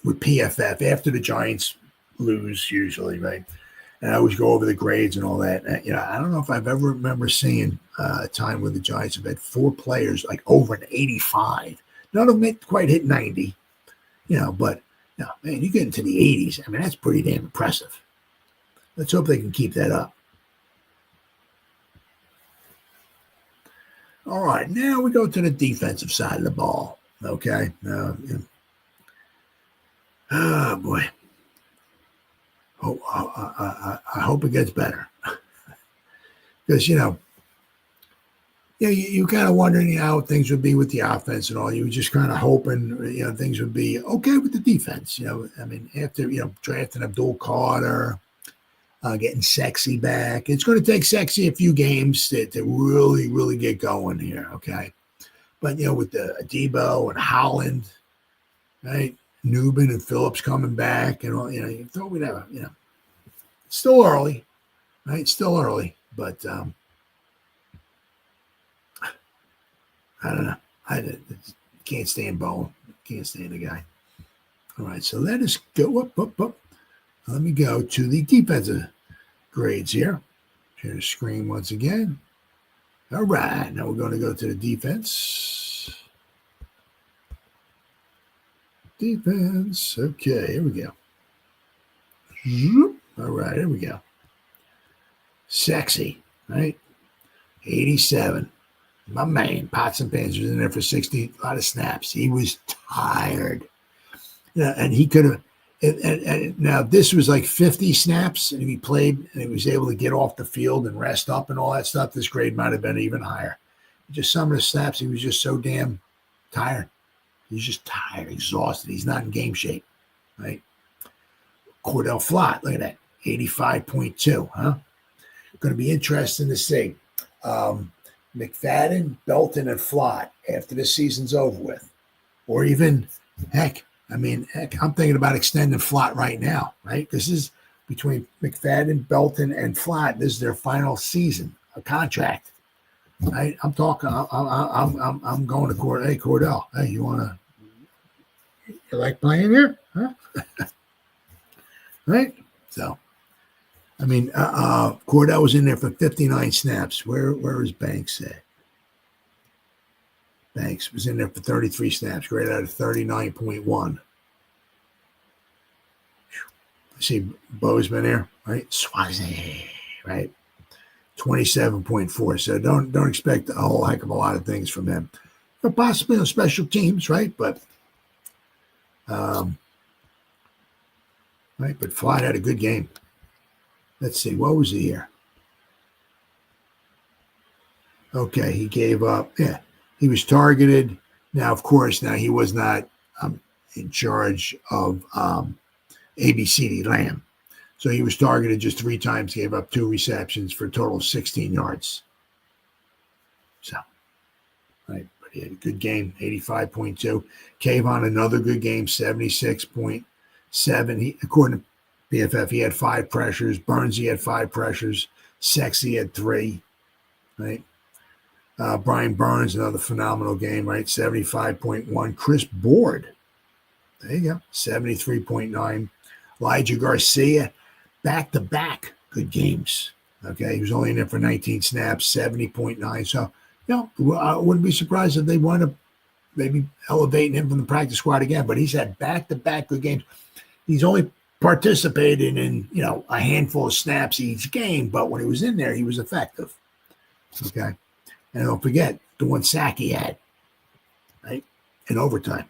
S2: with PFF after the Giants lose usually, right? And I always go over the grades and all that. And, you know, I don't know if I've ever remember seeing a time where the Giants have had 4 players like over an 85. None of them quite hit 90, you know, but. No, man, you get into the 80s. I mean, that's pretty damn impressive. Let's hope they can keep that up. All right, now we go to the defensive side of the ball. Okay. Oh, boy. I hope it gets better. Because, you know, you kind of wondering how things would be with the offense and all. You were just kind of hoping, you know, things would be okay with the defense. You know, I mean, after, you know, drafting Abdul Carter, getting Sexy back, it's going to take Sexy a few games to really, really get going here, okay? But, you know, with the Debo and Holland, right, Newman and Phillips coming back and all, you know, you thought we'd have, you know, it's still early, right? Still early, but I don't know. I can't stand Bowen. Can't stand the guy. All right, so let us go up. Let me go to the defensive grades here. Share the screen once again. All right, now we're going to go to the defense. Defense. Okay, here we go. All right, here we go. Sexy, right? 87. My man, Pots and Pans, was in there for 60, a lot of snaps. He was tired. Yeah, and he could have. And now this was like 50 snaps, and if he played and he was able to get off the field and rest up and all that stuff, this grade might have been even higher. Just some of the snaps, he was just so damn tired. He's just tired, exhausted. He's not in game shape, right? Cordell Flott, look at that, 85.2, huh? Going to be interesting to see. McFadden, Belton, and Flott after this season's over with. Or even, heck, I'm thinking about extending Flott right now, right? This is between McFadden, Belton, and Flott. This is their final season, a contract, right? I'm talking. I'm going to Cordell. Hey, Cordell. Hey, you like playing here, huh? Right? So, Cordell was in there for 59 snaps. Where is Banks at? Banks was in there for 33 snaps, grade out of 39.1. See, Bo's been there, right? Swazi, right? 27.4. So don't expect a whole heck of a lot of things from him. But possibly on special teams, right? But Flott had a good game. Let's see, what was he here? Okay, he gave up. Yeah, he was targeted. Now, of course, he was not in charge of ABCD Lamb. So he was targeted just 3 times, gave up 2 receptions for a total of 16 yards. So, right, but he had a good game, 85.2. Kayvon, another good game, 76.7. He, according to BFF, he had 5 pressures. Burns, he had 5 pressures. Sexy had 3, right? Brian Burns, another phenomenal game, right? 75.1. Chris Board, there you go, 73.9. Elijah Garcia, back-to-back good games. Okay, he was only in there for 19 snaps, 70.9. So, I wouldn't be surprised if they wind up maybe elevating him from the practice squad again. But he's had back-to-back good games. He's only participated in, a handful of snaps each game. But when he was in there, he was effective. Okay, and don't forget the one sack he had, right, in overtime.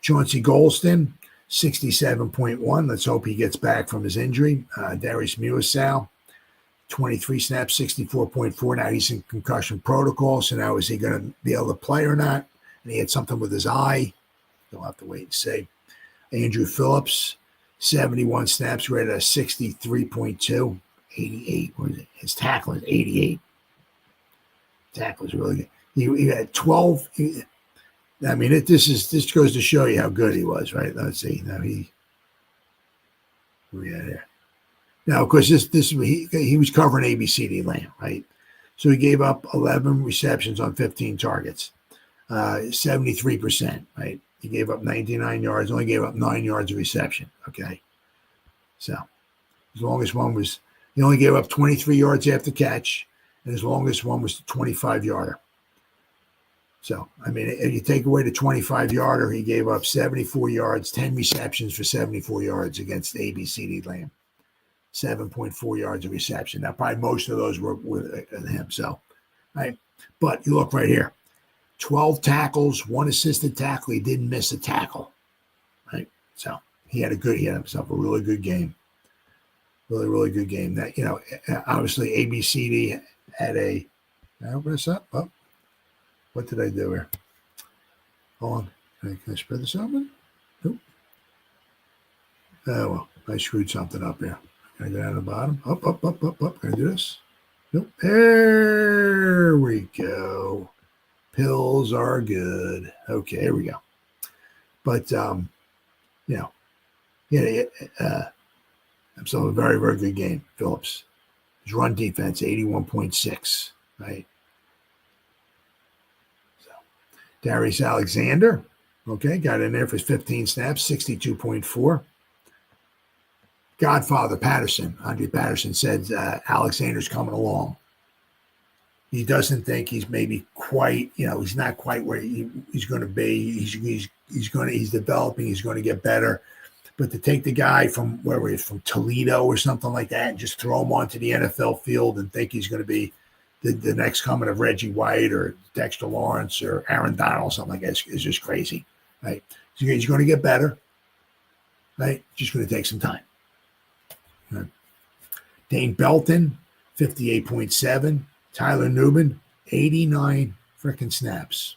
S2: Chauncey Golston, 67.1. Let's hope he gets back from his injury. Darius Muasau, 23 snaps, 64.4. Now he's in concussion protocol. So now is he going to be able to play or not? And he had something with his eye. You'll have to wait and see. Andrew Phillips, 71 snaps, rated at 63.2. 88. What is it? His tackle is 88. Tackle is really good. He had 12. This goes to show you how good he was, right? Let's see. Now we had there. Now, of course, he was covering ABCD Lamb, right? So he gave up 11 receptions on 15 targets, 73%, right? He gave up 99 yards, only gave up 9 yards of reception. Okay, so his longest one was he only gave up 23 yards after catch, and his longest one was the 25-yarder. So, if you take away the 25-yarder, he gave up 74 yards, 10 receptions for 74 yards against ABCD Lamb, 7.4 yards of reception. Now, probably most of those were with him. So, right. But you look right here, 12 tackles, 1 assisted tackle. He didn't miss a tackle, right? So he had himself a really good game. Really, really good game. That, obviously ABCD had a, can I open this up? Oh. What did I do here? Hold on. Can I spread this open? Nope. Oh, well, I screwed something up here. Can I go down to the bottom? Up. Can I do this? Nope. There we go. Pills are good. Okay, here we go. But, so a very, very good game, Phillips. His run defense, 81.6, right? Darius Alexander, okay, got in there for 15 snaps, 62.4. Godfather Patterson, Andre Patterson said Alexander's coming along. He doesn't think he's maybe quite, he's not quite where he's going to be. He's developing. He's going to get better. But to take the guy from wherever he's from, Toledo or something like that, and just throw him onto the NFL field and think he's going to be the next coming of Reggie White or Dexter Lawrence or Aaron Donald, something like that, is just crazy, right? So he's going to get better, right? Just going to take some time. Right? Dane Belton, 58.7. Tyler Newman, 89 freaking snaps.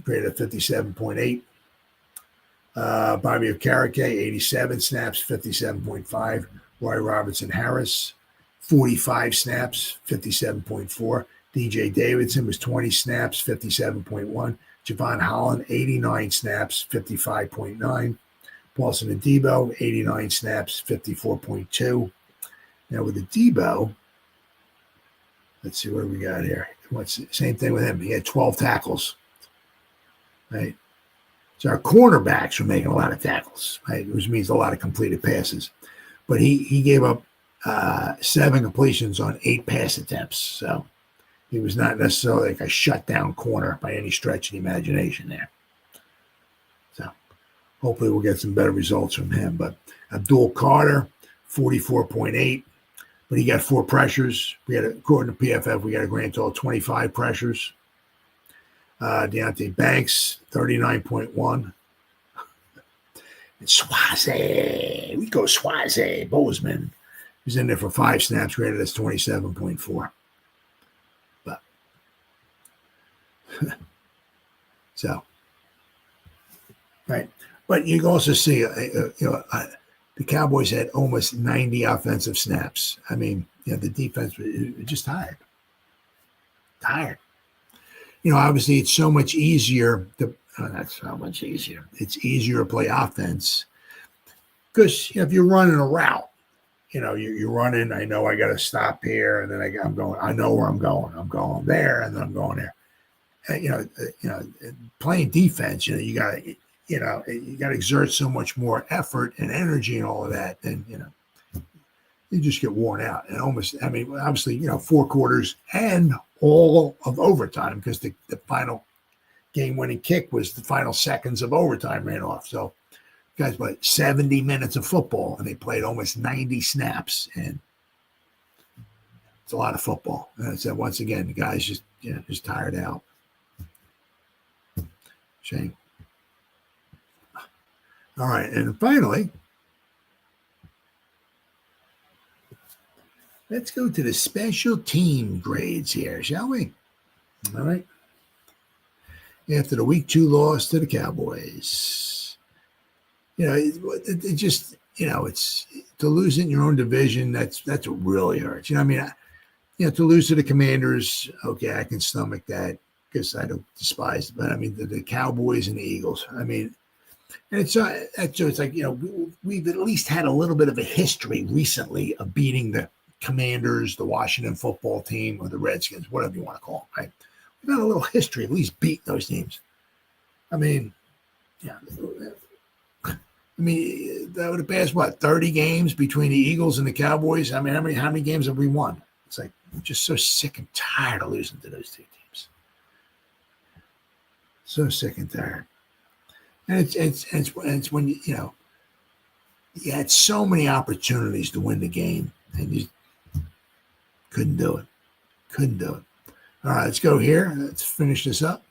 S2: Graded at 57.8. Bobby Okereke, 87 snaps, 57.5. Roy Robertson Harris, 45 snaps, 57.4. DJ Davidson was 20 snaps, 57.1. Javon Holland, 89 snaps, 55.9. Paulson Adebo, 89 snaps, 54.2. Now with Adebo, let's see what we got here. Same thing with him. He had 12 tackles, right? So our cornerbacks were making a lot of tackles, right? Which means a lot of completed passes. But he gave up 7 completions on 8 pass attempts. So he was not necessarily like a shutdown corner by any stretch of the imagination there. So hopefully we'll get some better results from him. But Abdul Carter, 44.8. But he got 4 pressures. According to PFF, we got a grand total of 25 pressures. Deontay Banks, 39.1. And Swaze, we go Swaze, Bozeman. He's in there for 5 snaps, graded as 27.4. But so, right. But you can also see, the Cowboys had almost 90 offensive snaps. I mean, the defense was just tired. Obviously it's so much easier not so much easier. It's easier to play offense because if you're running a route, you're running. I know I got to stop here, and then I'm going. I know where I'm going. I'm going there, and then I'm going there. Playing defense, you got to exert so much more effort and energy and all of that, and you just get worn out. And obviously, 4 quarters and all of overtime because the final game-winning kick was the final seconds of overtime ran off. So guys played 70 minutes of football, and they played almost 90 snaps, and it's a lot of football. And I said, once again, the guys just tired out. Shame. All right, and finally, let's go to the special team grades here, shall we? All right. After the week 2 loss to the Cowboys, it just, it's to lose in your own division. That's what really hurts. To lose to the Commanders, okay, I can stomach that because I don't despise it. But the Cowboys and the Eagles. And it's like we've at least had a little bit of a history recently of beating the Commanders, the Washington football team, or the Redskins, whatever you want to call them, right? We've got a little history, at least beat those teams. That would have passed 30 games between the Eagles and the Cowboys. How many games have we won? It's like I'm just so sick and tired of losing to those 2 teams. So sick and tired. And it's when you had so many opportunities to win the game, and you couldn't do it. All right, let's go here. Let's finish this up.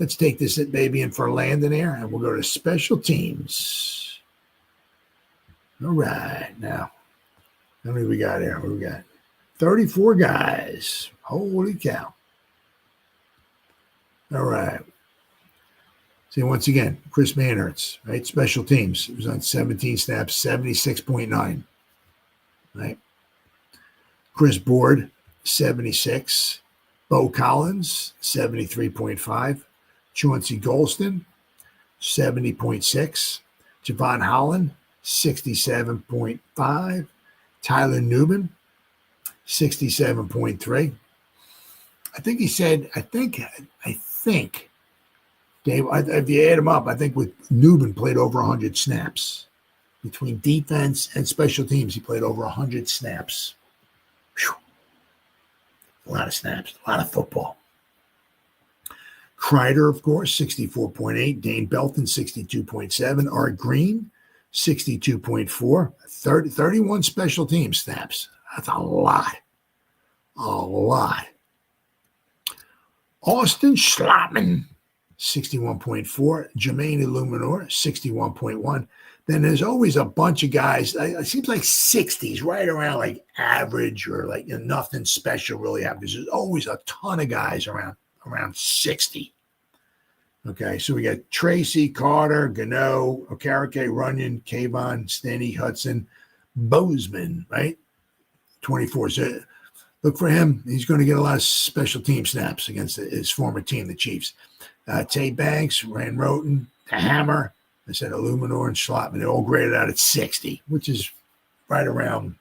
S2: Let's take this baby in for a landing here, and we'll go to special teams. All right, now, how many we got here? What do we got? 34 guys. Holy cow. All right. See, once again, Chris Manhertz, right? Special teams. He was on 17 snaps, 76.9. Right? Chris Board, 76. Bo Collins, 73.5. Chauncey Golston, 70.6. Javon Holland, 67.5. Tyler Newman, 67.3. I think Dave, if you add them up, I think with Newman played over 100 snaps. Between defense and special teams, he played over 100 snaps. Whew. A lot of snaps, a lot of football. Kreider, of course, 64.8. Dane Belton, 62.7. Art Green, 62.4. 31 special team snaps. That's a lot. A lot. Austin Schlottman, 61.4. Jermaine Illuminor, 61.1. Then there's always a bunch of guys. It seems like 60s, right around like average or like nothing special really happens. There's always a ton of guys around 60. Okay, so we got Tracy, Carter, Gano, Okereke, Runyon, Kayvon, Stanley, Hudson, Bozeman, right? 24. So look for him. He's going to get a lot of special team snaps against his former team, the Chiefs. Tay Banks, Rand Roten, the Hammer. I said Illuminor and Schlottman. They're all graded out at 60, which is right around,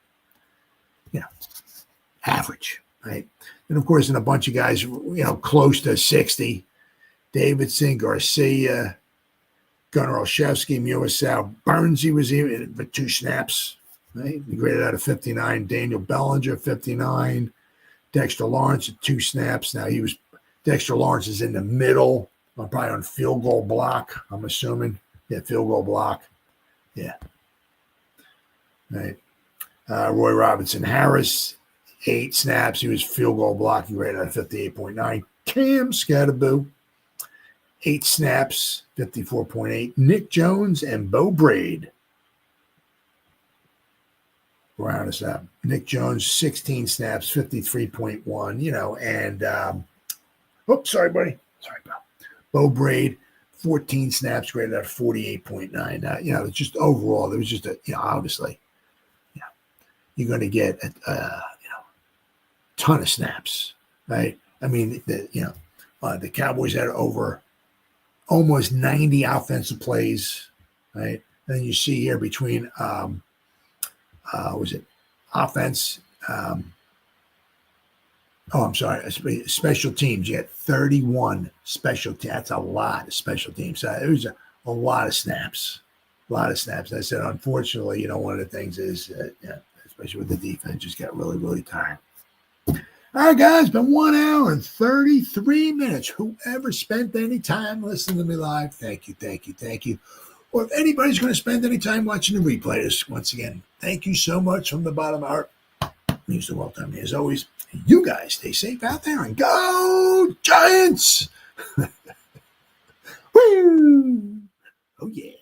S2: average, right? And, of course, and a bunch of guys, close to 60. Davidson, Garcia, Gunnar Olszewski, Muasau, Burnsy was even for 2 snaps, right? He graded out of 59. Daniel Bellinger, 59. Dexter Lawrence at 2 snaps. Now Dexter Lawrence is in the middle, probably on field goal block, I'm assuming. Yeah, field goal block. Yeah. Right. Roy Robinson Harris, 8 snaps. He was field goal block. He rated out of 58.9. Cam Scatterboo, 8 snaps, 54.8. Nick Jones and Bo Braid. Round us up. Nick Jones, 16 snaps, 53.1, and sorry, buddy. Sorry, pal. Bo Braid, 14 snaps, graded out of 48.9. It's just overall, there was just obviously, you're going to get a ton of snaps, right? I mean, the Cowboys had over almost 90 offensive plays, right? And then you see here between, offense? Special teams. You had 31 special teams. That's a lot of special teams. It was a lot of snaps. A lot of snaps. I said, unfortunately, one of the things is, especially with the defense, just got really, really tired. All right, guys, it's been 1 hour and 33 minutes. Whoever spent any time listening to me live, thank you, thank you, thank you. Or if anybody's going to spend any time watching the replay, this once again, thank you so much from the bottom of my heart. It means the world to me as always. You guys stay safe out there and go Giants! Woo! Oh, yeah.